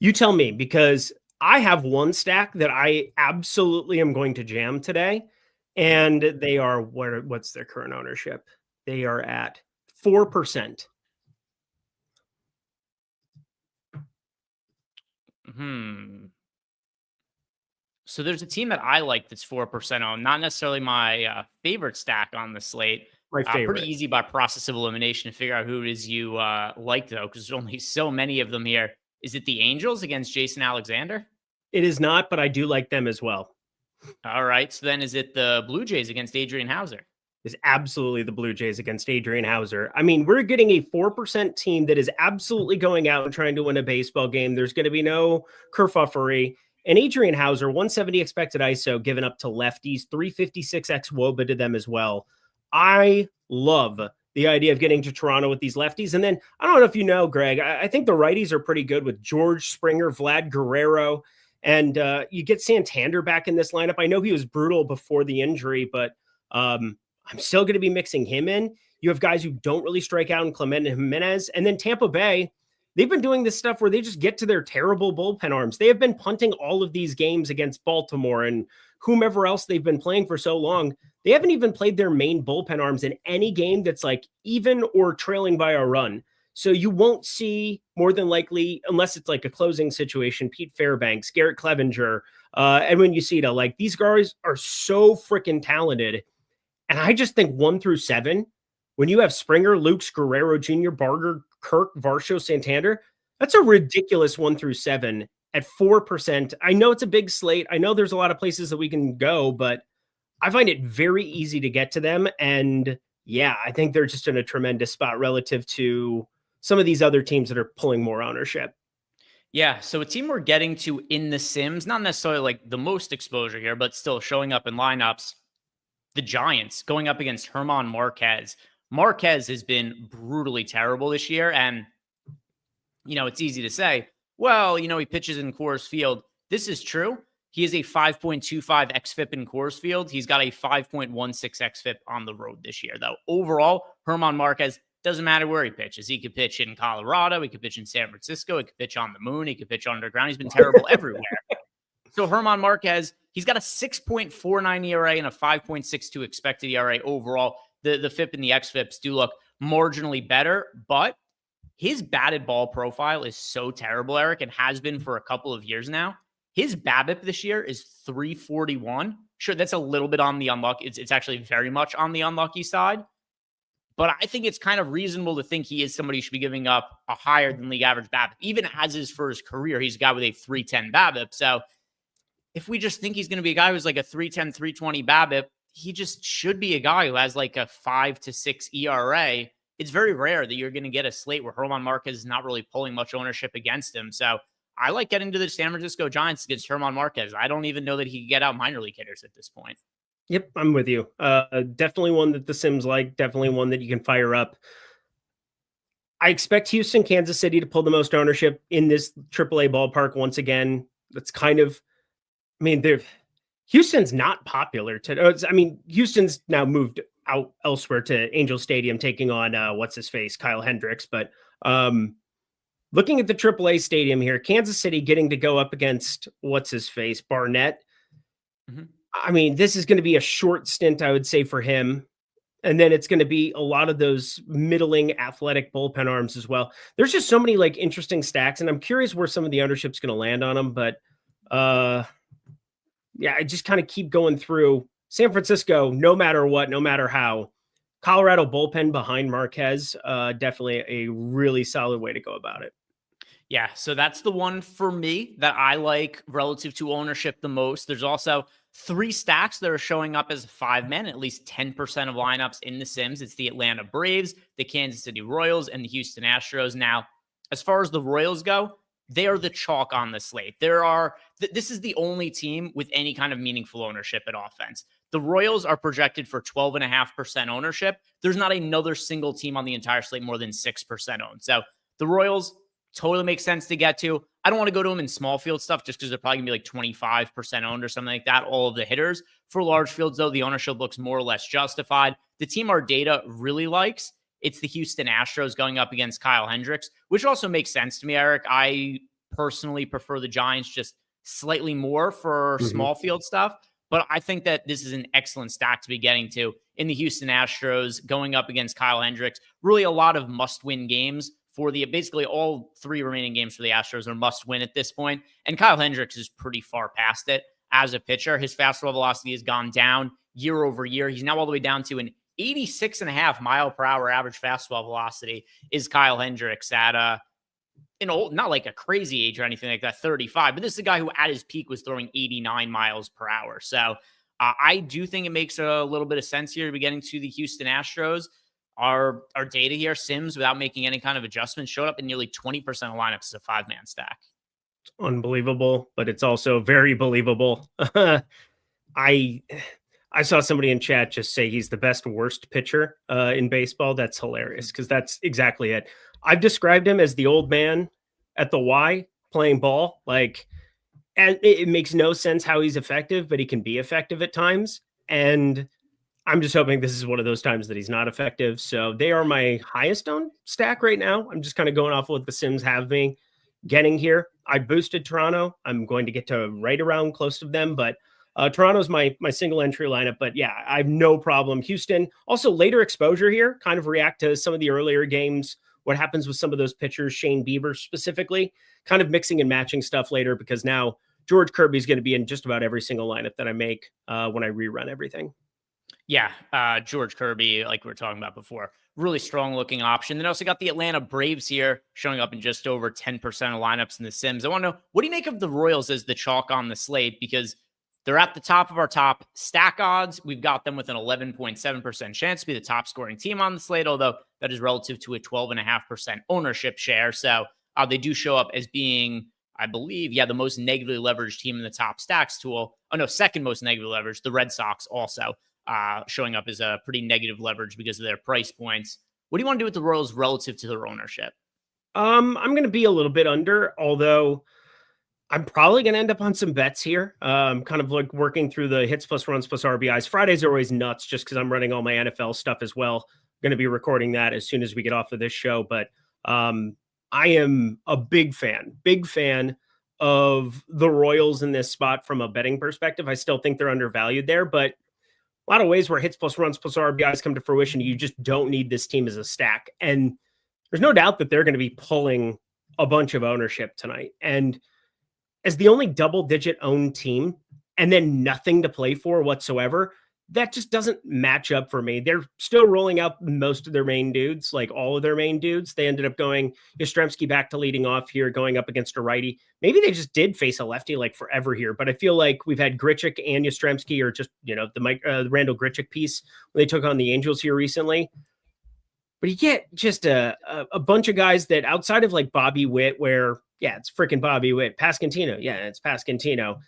You tell me, because I have one stack that I absolutely am going to jam today, and they are, what's their current ownership? They are at 4%. So there's a team that I like that's 4% owned, not necessarily my favorite stack on the slate. My favorite. Pretty easy by process of elimination to figure out who it is you like, though, because there's only so many of them here. Is it the Angels against Jason Alexander? It is not, but I do like them as well. All right. So then is it the Blue Jays against Adrian Hauser? Is absolutely the Blue Jays against Adrian Hauser. I mean, we're getting a 4% team that is absolutely going out and trying to win a baseball game. There's going to be no kerfuffery. And Adrian Hauser, 170 expected ISO, given up to lefties, 356 xWOBA to them as well. I love the idea of getting to Toronto with these lefties. And then, I don't know if you know, Greg, I think the righties are pretty good with George Springer, Vlad Guerrero, and you get Santander back in this lineup. I know he was brutal before the injury, but I'm still going to be mixing him in. You have guys who don't really strike out in Clemente Jimenez. And then Tampa Bay, they've been doing this stuff where they just get to their terrible bullpen arms. They have been punting all of these games against Baltimore and whomever else they've been playing for so long. They haven't even played their main bullpen arms in any game that's like even or trailing by a run. So you won't see, more than likely, unless it's like a closing situation, Pete Fairbanks, Garrett Clevenger, Edwin Yusita. Like, these guys are so freaking talented. And I just think 1 through 7, when you have Springer, Lukes, Guerrero Jr., Barger, Kirk, Varsho, Santander, that's a ridiculous 1 through 7 at 4%. I know it's a big slate. I know there's a lot of places that we can go, but I find it very easy to get to them. And yeah, I think they're just in a tremendous spot relative to some of these other teams that are pulling more ownership. Yeah, so a team we're getting to in the Sims, not necessarily like the most exposure here, but still showing up in lineups. The Giants going up against German Marquez. Marquez has been brutally terrible this year. And, it's easy to say, well, he pitches in Coors Field. This is true. He is a 5.25 xFIP in Coors Field. He's got a 5.16 xFIP on the road this year, though. Overall, German Marquez, doesn't matter where he pitches. He could pitch in Colorado. He could pitch in San Francisco. He could pitch on the moon. He could pitch underground. He's been terrible everywhere. So German Marquez, he's got a 6.49 ERA and a 5.62 expected ERA overall. The FIP and the xFIPs do look marginally better, but his batted ball profile is so terrible, Eric, and has been for a couple of years now. His BABIP this year is 341. Sure, that's a little bit on the unlucky. It's actually very much on the unlucky side. But I think it's kind of reasonable to think he is somebody who should be giving up a higher than league average BABIP. Even as is for his career, he's a guy with a 310 BABIP. So if we just think he's going to be a guy who's like a 310, 320 BABIP, he just should be a guy who has like a 5 to 6 ERA. It's very rare that you're going to get a slate where German Marquez is not really pulling much ownership against him. So I like getting to the San Francisco Giants against German Marquez. I don't even know that he can get out minor league hitters at this point. Yep, I'm with you. Definitely one that the Sims like. Definitely one that you can fire up. I expect Houston, Kansas City to pull the most ownership in this AAA ballpark once again. That's kind of, Houston's not popular today. Houston's now moved out elsewhere to Angel Stadium, taking on what's-his-face, Kyle Hendricks. But looking at the AAA stadium here, Kansas City getting to go up against what's-his-face, Barnett. Mm-hmm. This is going to be a short stint, I would say, for him. And then it's going to be a lot of those middling athletic bullpen arms as well. There's just so many interesting stacks, and I'm curious where some of the ownership's going to land on them. But I just kind of keep going through San Francisco, no matter what, no matter how. Colorado bullpen behind Marquez, definitely a really solid way to go about it. Yeah, so that's the one for me that I like relative to ownership the most. There's also 3 stacks that are showing up as 5-man, at least 10% of lineups in the Sims. It's the Atlanta Braves, the Kansas City Royals, and the Houston Astros. Now, as far as the Royals go, they are the chalk on the slate. This is the only team with any kind of meaningful ownership at offense. The Royals are projected for 12.5% ownership. There's not another single team on the entire slate more than 6% owned. So the Royals totally make sense to get to. I don't want to go to them in small field stuff just because they're probably going to be like 25% owned or something like that, all of the hitters. For large fields, though, the ownership looks more or less justified. The team our data really likes, it's the Houston Astros going up against Kyle Hendricks, which also makes sense to me, Eric. I personally prefer the Giants just slightly more for small field stuff. But I think that this is an excellent stack to be getting to in the Houston Astros going up against Kyle Hendricks. Really a lot of must-win games for basically all 3 remaining games for the Astros are must-win at this point. And Kyle Hendricks is pretty far past it as a pitcher. His fastball velocity has gone down year over year. He's now all the way down to an 86.5 mile per hour average fastball velocity is Kyle Hendricks at not like a crazy age or anything like that, 35, but this is a guy who at his peak was throwing 89 miles per hour. So I do think it makes a little bit of sense here to be getting to the Houston Astros. Our data here, Sims, without making any kind of adjustment, showed up in nearly 20% of lineups as a 5-man stack. It's unbelievable, but it's also very believable. I saw somebody in chat just say he's the best worst pitcher in baseball. That's hilarious because that's exactly it. I've described him as the old man at the Y playing ball. And it makes no sense how he's effective, but he can be effective at times. And I'm just hoping this is one of those times that he's not effective. So they are my highest owned stack right now. I'm just kind of going off what the Sims have me getting here. I boosted Toronto. I'm going to get to right around close to them, but Toronto's my single entry lineup. But yeah, I have no problem. Houston, also later exposure here, kind of react to some of the earlier games. What happens with some of those pitchers, Shane Bieber specifically, kind of mixing and matching stuff later because now George Kirby's going to be in just about every single lineup that I make when I rerun everything. Yeah, George Kirby, like we were talking about before, really strong looking option. Then also got the Atlanta Braves here showing up in just over 10% of lineups in the Sims. I want to know, what do you make of the Royals as the chalk on the slate? Because they're at the top of our top stack odds. We've got them with an 11.7% chance to be the top scoring team on the slate, although that is relative to a 12.5% ownership share. So they do show up as being, I believe, the most negatively leveraged team in the top stacks tool. Oh, no, second most negatively leveraged. The Red Sox also showing up as a pretty negative leverage because of their price points. What do you want to do with the Royals relative to their ownership? I'm going to be a little bit under, although I'm probably going to end up on some bets here. Kind of like working through the hits plus runs plus RBIs. Fridays are always nuts just because I'm running all my NFL stuff as well. Going to be recording that as soon as we get off of this show. But I am a big fan of the Royals in this spot from a betting perspective. I still think they're undervalued there, but a lot of ways where hits plus runs plus RBIs come to fruition, you just don't need this team as a stack. And there's no doubt that they're going to be pulling a bunch of ownership tonight. And as the only double-digit owned team and then nothing to play for whatsoever, that just doesn't match up for me. They're still rolling out most of their main dudes, like all of their main dudes. They ended up going Yastrzemski back to leading off here, going up against a righty. Maybe they just did face a lefty like forever here, but I feel like we've had Grichuk and Yastrzemski, or just, the Randall Grichuk piece when they took on the Angels here recently. But you get just a bunch of guys that outside of like Bobby Witt, where, yeah, it's freaking Bobby Witt. Pasquantino, yeah, it's Pasquantino.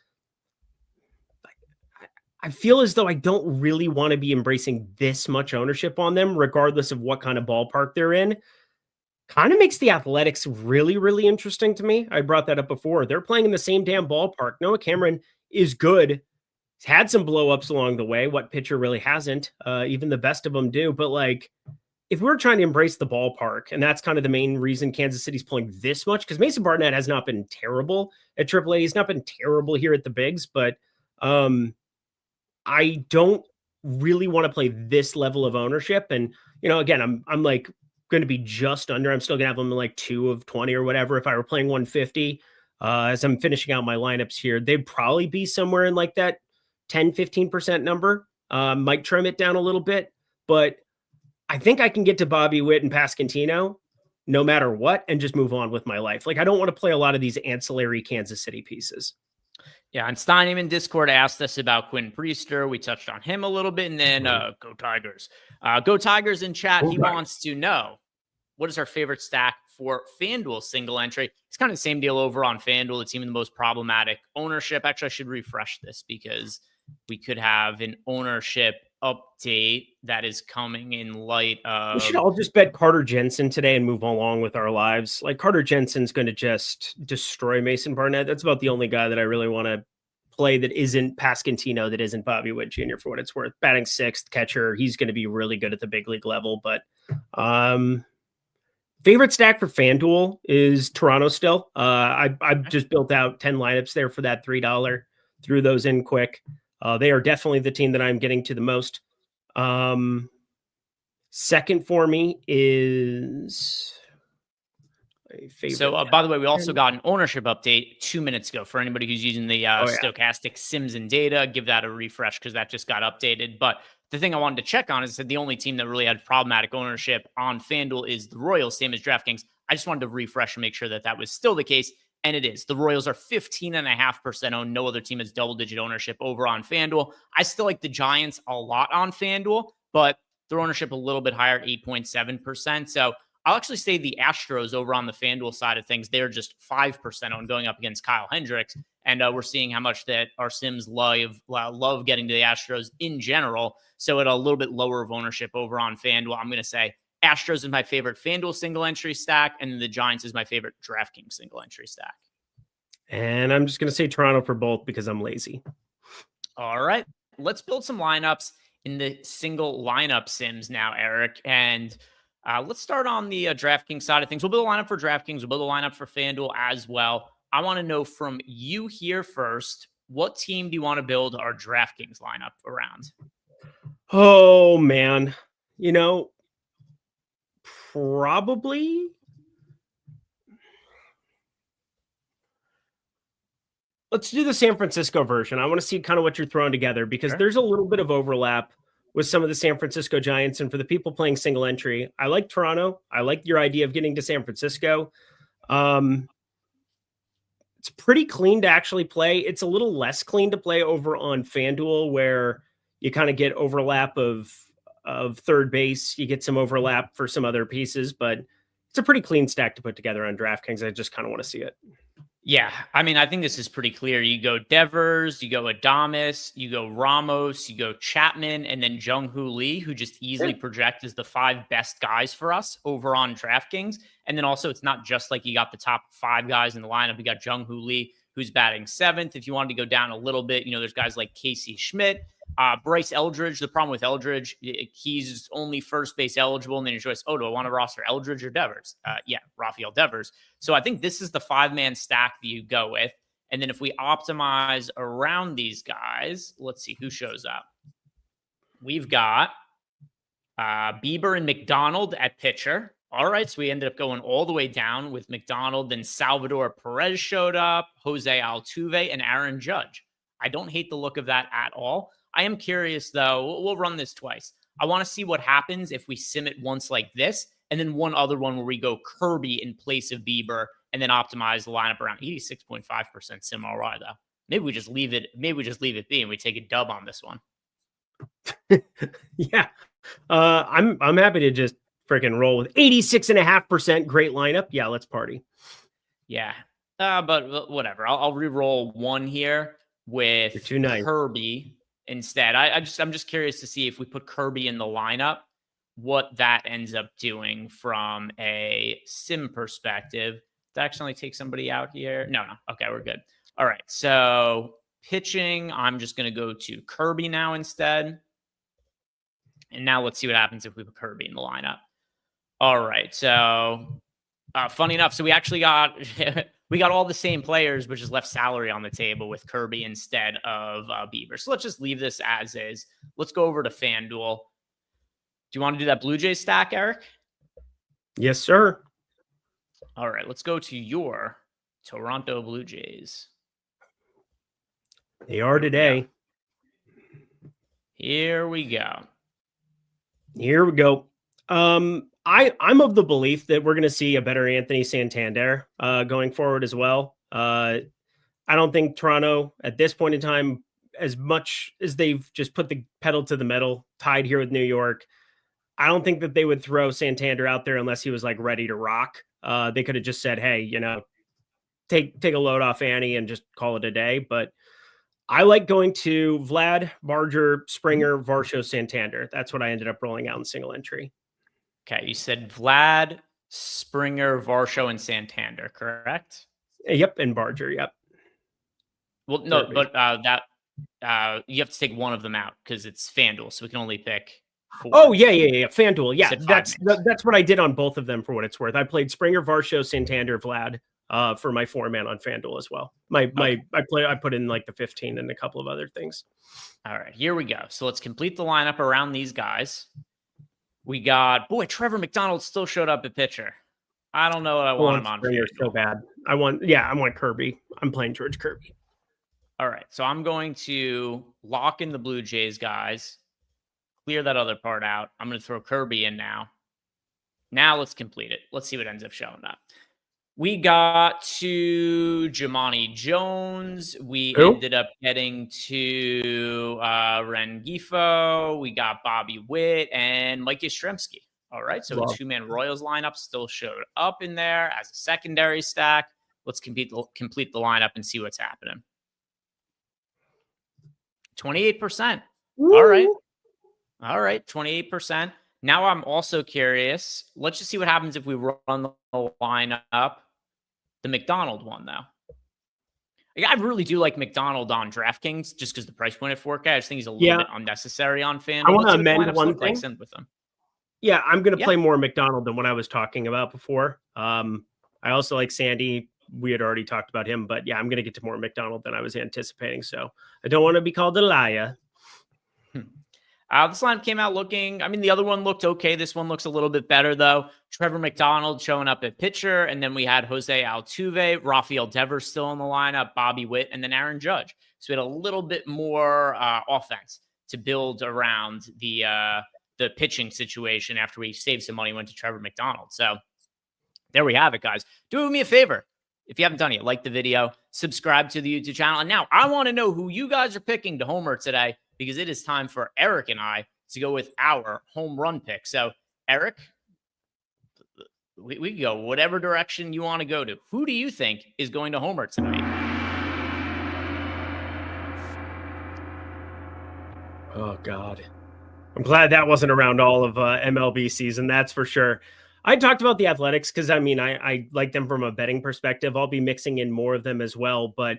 I feel as though I don't really want to be embracing this much ownership on them, regardless of what kind of ballpark they're in. Kind of makes the Athletics really, really interesting to me. I brought that up before. They're playing in the same damn ballpark. Noah Cameron is good. He's had some blow-ups along the way. What pitcher really hasn't? Even the best of them do. But if we're trying to embrace the ballpark, and that's kind of the main reason Kansas City's pulling this much, because Mason Barnett has not been terrible at AAA. He's not been terrible here at the bigs, but I don't really want to play this level of ownership. And, again, I'm like going to be just under. I'm still going to have them in like 2 of 20 or whatever. If I were playing 150, as I'm finishing out my lineups here, they'd probably be somewhere in like that 10, 15% number. Might trim it down a little bit, but I think I can get to Bobby Witt and Pasquantino no matter what and just move on with my life. I don't want to play a lot of these ancillary Kansas City pieces. Yeah, and Steinem in Discord asked us about Quinn Priester. We touched on him a little bit, and then go Tigers. Go Tigers in chat. He wants to know, what is our favorite stack for FanDuel single entry. It's kind of the same deal over on FanDuel. It's even the most problematic ownership. Actually, I should refresh this because we could have an ownership update that is coming in light of... We should all just bet Carter Jensen today and move along with our lives. Like, Carter Jensen's going to just destroy Mason Barnett. That's about the only guy that I really want to play that isn't Pasquantino, that isn't Bobby Witt Jr. for what it's worth. Batting sixth, catcher. He's going to be really good at the big league level. But favorite stack for FanDuel is Toronto still. I've just built out 10 lineups there for that $3. Threw those in quick. They are definitely the team that I'm getting to the most. Second for me is a favorite. So, by the way, we also got an ownership update 2 minutes ago for anybody who's using the Stokastic Sims and data. Give that a refresh because that just got updated. But the thing I wanted to check on is that the only team that really had problematic ownership on FanDuel is the Royals, same as DraftKings. I just wanted to refresh and make sure that that was still the case. And it is. The Royals are 15.5% owned. No other team has double-digit ownership over on FanDuel. I still like the Giants a lot on FanDuel, but their ownership a little bit higher at 8.7%. So I'll actually say the Astros over on the FanDuel side of things, they're just 5% owned going up against Kyle Hendricks. And we're seeing how much that our Sims love getting to the Astros in general. So at a little bit lower of ownership over on FanDuel, I'm going to say Astros is my favorite FanDuel single entry stack, and the Giants is my favorite DraftKings single entry stack. And I'm just going to say Toronto for both because I'm lazy. All right. Let's build some lineups in the single lineup Sims now, Eric. And let's start on the DraftKings side of things. We'll build a lineup for DraftKings. We'll build a lineup for FanDuel as well. I want to know from you here first, what team do you want to build our DraftKings lineup around? Oh, man. You know, probably let's do the San Francisco version. I want to see kind of what you're throwing together because there's a little bit of overlap with some of the San Francisco Giants. And for the people playing single entry, I like Toronto. I like your idea of getting to San Francisco. It's pretty clean to actually play. It's a little less clean to play over on FanDuel where you kind of get overlap of third base. You get some overlap for some other pieces, but it's a pretty clean stack to put together on DraftKings. I just kind of want to see it. Yeah, I mean, I think this is pretty clear. You go Devers, you go Adames, you go Ramos, you go Chapman, and then Jung-Hoo Lee, who just easily project as the 5 best guys for us over on DraftKings. And then also, it's not just like you got the top 5 guys in the lineup. You got Jung-Hoo Lee, who's batting 7th. If you wanted to go down a little bit, you know, there's guys like Casey Schmidt, Bryce Eldridge. The problem with Eldridge, he's only first base eligible. And then your choice, do I want to roster Eldridge or Devers? Yeah, Rafael Devers. So I think this is the 5-man stack that you go with. And then if we optimize around these guys, let's see who shows up. We've got Bieber and McDonald at pitcher. All right, so we ended up going all the way down with McDonald. Then Salvador Perez showed up, Jose Altuve, and Aaron Judge. I don't hate the look of that at all. I am curious, though. We'll run this twice. I want to see what happens if we sim it once like this, and then one other one where we go Kirby in place of Bieber, and then optimize the lineup around 86.5% sim ROI, though. Maybe we just leave it. Maybe we just leave it be, and we take a dub on this one. Yeah, I'm happy to just freaking roll with 86.5%. Great lineup. Yeah, let's party. Yeah, but whatever. I'll re-roll one here with Kirby instead. I'm just curious to see if we put Kirby in the lineup, what that ends up doing from a sim perspective. Did I actually take somebody out here? No. Okay, we're good. All right, so pitching, I'm just going to go to Kirby now instead. And now let's see what happens if we put Kirby in the lineup. All right, so funny enough, so we actually got we got all the same players, but just left salary on the table with Kirby instead of Bieber. So let's just leave this as is. Let's go over to FanDuel. Do you want to do that Blue Jays stack, Eric? Yes, sir. All right, let's go to your Toronto Blue Jays. They are today. Here we go. I'm of the belief that we're going to see a better Anthony Santander going forward as well. I don't think Toronto at this point in time, as much as they've just put the pedal to the metal, tied here with New York, I don't think that they would throw Santander out there unless he was like ready to rock. They could have just said, hey, take a load off Annie and just call it a day. But I like going to Vlad, Barger, Springer, Varsho, Santander. That's what I ended up rolling out in single entry. Okay, you said Vlad, Springer, Varsho, and Santander, correct? Yep, and Barger, yep. Well, no, but you have to take one of them out because it's FanDuel, so we can only pick 4. Oh, yeah. FanDuel, yeah. That's what I did on both of them for what it's worth. I played Springer, Varsho, Santander, Vlad for my 4-man on FanDuel as well. I put in like the 15 and a couple of other things. All right, here we go. So let's complete the lineup around these guys. We got, Trevor McDonald still showed up at pitcher. I don't know what I want him on. Springer so bad. I want Kirby. I'm playing George Kirby. All right, so I'm going to lock in the Blue Jays guys, clear that other part out. I'm going to throw Kirby in now. Now let's complete it. Let's see what ends up showing up. We got to Jomani Jones. We ended up getting to Rengifo. We got Bobby Witt and Mike Yastrzemski. All right, so a 2-man Royals lineup still showed up in there as a secondary stack. Let's complete the lineup and see what's happening. 28%. Woo. All right, 28%. Now I'm also curious. Let's just see what happens if we run the lineup. The McDonald one, though. I really do like McDonald on DraftKings just because the price point at 4K. I just think he's a little bit unnecessary on FanDuel. I want to amend one thing. With him. Yeah, I'm going to play more McDonald than what I was talking about before. I also like Sandy. We had already talked about him, but yeah, I'm going to get to more McDonald than I was anticipating. So I don't want to be called a liar. This line came out looking, the other one looked okay. This one looks a little bit better, though. Trevor McDonald showing up at pitcher, and then we had Jose Altuve, Rafael Devers still in the lineup, Bobby Witt, and then Aaron Judge. So we had a little bit more offense to build around the pitching situation after we saved some money, went to Trevor McDonald. So there we have it, guys. Do me a favor. If you haven't done it yet, like the video, subscribe to the YouTube channel. And now I want to know who you guys are picking to homer today, because it is time for Eric and I to go with our home run pick. So, Eric, we can go whatever direction you want to go to. Who do you think is going to homer tonight? Oh, God. I'm glad that wasn't around all of MLB season, that's for sure. I talked about the Athletics because, I like them from a betting perspective. I'll be mixing in more of them as well, but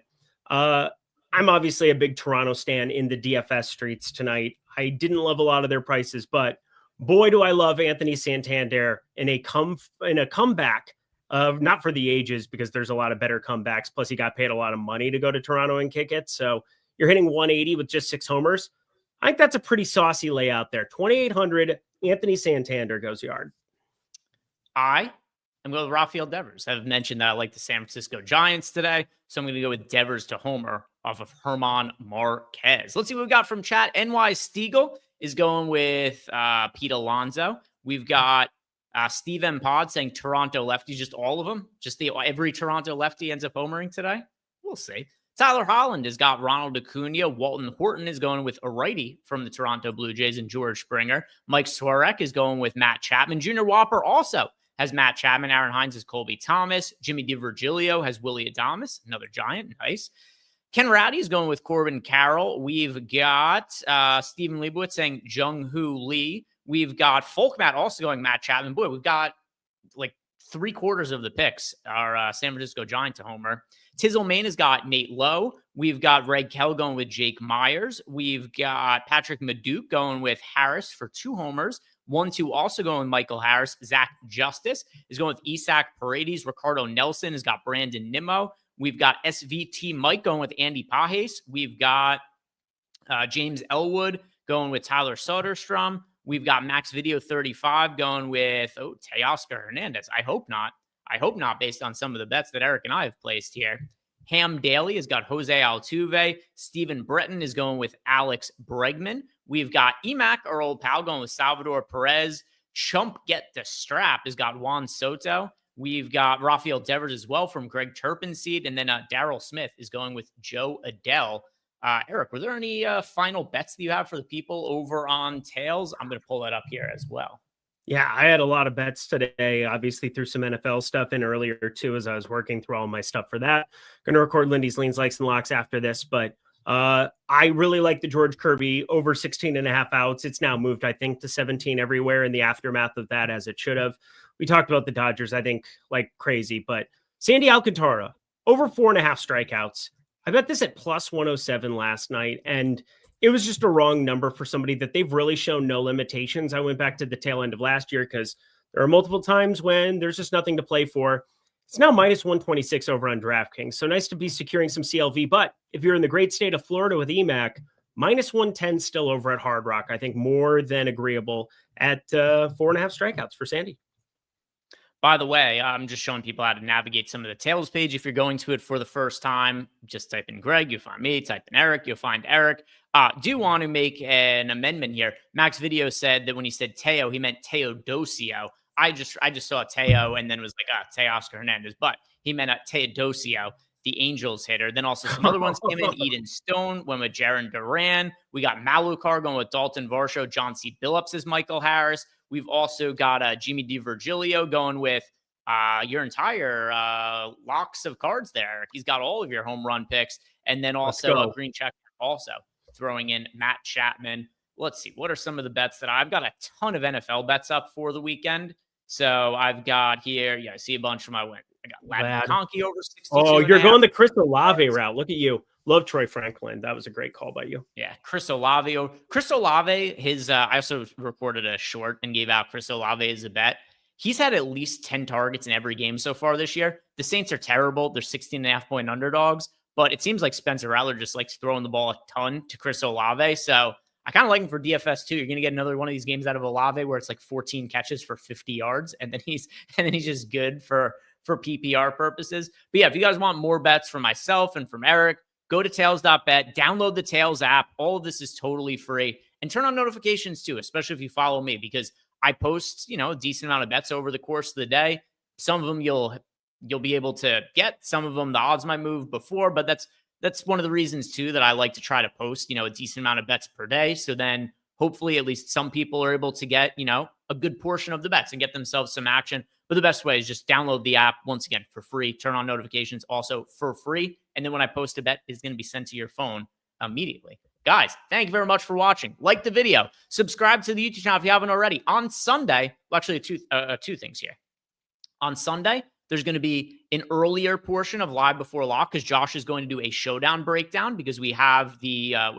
I'm obviously a big Toronto stan in the DFS streets tonight. I didn't love a lot of their prices, but boy, do I love Anthony Santander in a comeback. Not for the ages, because there's a lot of better comebacks. Plus, he got paid a lot of money to go to Toronto and kick it. So you're hitting 180 with just 6 homers. I think that's a pretty saucy layout there. 2,800, Anthony Santander goes yard. I'm going with Rafael Devers. I've mentioned that I like the San Francisco Giants today, so I'm going to go with Devers to homer off of Herman Marquez. Let's see what we got from chat. NY Stiegel is going with Pete Alonso. We've got Steve M. Pod saying Toronto lefties, just all of them. Every Toronto lefty ends up homering today. We'll see. Tyler Holland has got Ronald Acuna. Walton Horton is going with a righty from the Toronto Blue Jays and George Springer. Mike Swarek is going with Matt Chapman. Junior Whopper also has Matt Chapman. Aaron Hines has Colby Thomas. Jimmy DiVirgilio has Willie Adames, another Giant. Nice. Ken Ratty is going with Corbin Carroll. We've got Stephen Leibowitz saying Jung-Hoo Lee. We've got Folkmat also going Matt Chapman. Boy, we've got like 3/4 of the picks are San Francisco Giant to homer. Tizzle Main has got Nate Lowe. We've got Reg Kell going with Jake Myers. We've got Patrick Maduke going with Harris for 2 homers. 1-2 also going with Michael Harris. Zach Justice is going with Isaac Paredes. Ricardo Nelson has got Brandon Nimmo. We've got SVT Mike going with Andy Pajes. We've got James Elwood going with Tyler Soderstrom. We've got Max Video 35 going with Teoscar Hernandez. I hope not. Based on some of the bets that Eric and I have placed here. Ham Daly has got Jose Altuve. Stephen Breton is going with Alex Bregman. We've got Emac, our old pal, going with Salvador Perez. Chump Get the Strap has got Juan Soto. We've got Rafael Devers as well from Greg Turpinseed. And then Daryl Smith is going with Joe Adele. Eric, were there any final bets that you have for the people over on Tails? I'm going to pull that up here as well. Yeah, I had a lot of bets today. Obviously, threw some NFL stuff in earlier too as I was working through all my stuff for that. Going to record Lindy's leans, likes, and locks after this, but I really like the George Kirby over 16 and a half outs. It's now moved, I think, to 17 everywhere in the aftermath of that, as it should have. We talked about the Dodgers, I think, like crazy, but Sandy Alcantara over 4.5 strikeouts. I bet this at plus 107 last night, and it was just a wrong number for somebody that they've really shown no limitations. I went back to the tail end of last year because there are multiple times when there's just nothing to play for. It's now minus 126 over on DraftKings. So nice to be securing some CLV. But if you're in the great state of Florida with EMAC, minus 110 still over at Hard Rock. I think more than agreeable at 4.5 strikeouts for Sandy. By the way, I'm just showing people how to navigate some of the tails page. If you're going to it for the first time, just type in Greg, you'll find me. Type in Eric, you'll find Eric. Do want to make an amendment here. Max Video said that when he said Teo, he meant Teodosio. I just saw Teo and then was like, Teoscar Hernandez, but he meant Teodosio, the Angels hitter. Then also some other ones came in. Eden Stone went with Jaron Duran. We got Malucar going with Dalton Varsho. John C. Billups is Michael Harris. We've also got Jimmy DiVirgilio going with your entire locks of cards there. He's got all of your home run picks. And then also Green Check also throwing in Matt Chapman. Let's see. What are some of the bets that I've got? A ton of NFL bets up for the weekend. So I've got here, I see a bunch from my win. I got Ladd McConkey over 62. Oh, you're going the Chris Olave route. Look at you. Love Troy Franklin. That was a great call by you. Yeah, Chris Olave. Chris Olave, I also recorded a short and gave out Chris Olave as a bet. He's had at least 10 targets in every game so far this year. The Saints are terrible. They're 16.5-point underdogs, but it seems like Spencer Rattler just likes throwing the ball a ton to Chris Olave. So I kind of like him for DFS too. You're going to get another one of these games out of Olave where it's like 14 catches for 50 yards, and then he's just good for PPR purposes. But yeah, if you guys want more bets from myself and from Eric, go to tails.bet, download the Tails app. All of this is totally free, and turn on notifications too, especially if you follow me, because I post, a decent amount of bets over the course of the day. Some of them you'll be able to get. Some of them the odds might move before, but that's one of the reasons too that I like to try to post, a decent amount of bets per day. So then hopefully at least some people are able to get, a good portion of the bets and get themselves some action. But the best way is just download the app once again for free, turn on notifications also for free. And then when I post a bet, it's going to be sent to your phone immediately. Guys, thank you very much for watching. Like the video, subscribe to the YouTube channel if you haven't already. On Sunday, well, actually two things here. On Sunday, there's going to be an earlier portion of Live Before Lock because Josh is going to do a showdown breakdown because we have the, a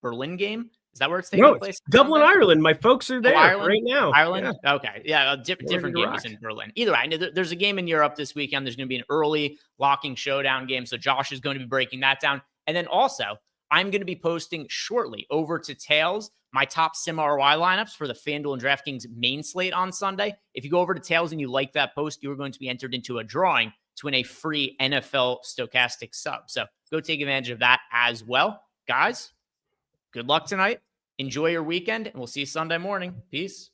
Berlin game? Is that where it's taking place? Dublin, Ireland. My folks are there right now. Ireland? Yeah. Okay. Yeah, different game is in Berlin. Either way, there's a game in Europe this weekend. There's going to be an early locking showdown game. So Josh is going to be breaking that down. And then also, I'm going to be posting shortly over to Tails my top sim ROI lineups for the FanDuel and DraftKings main slate on Sunday. If you go over to Tails and you like that post, you are going to be entered into a drawing to win a free NFL Stokastic sub. So go take advantage of that as well. Guys, good luck tonight. Enjoy your weekend, and we'll see you Sunday morning. Peace.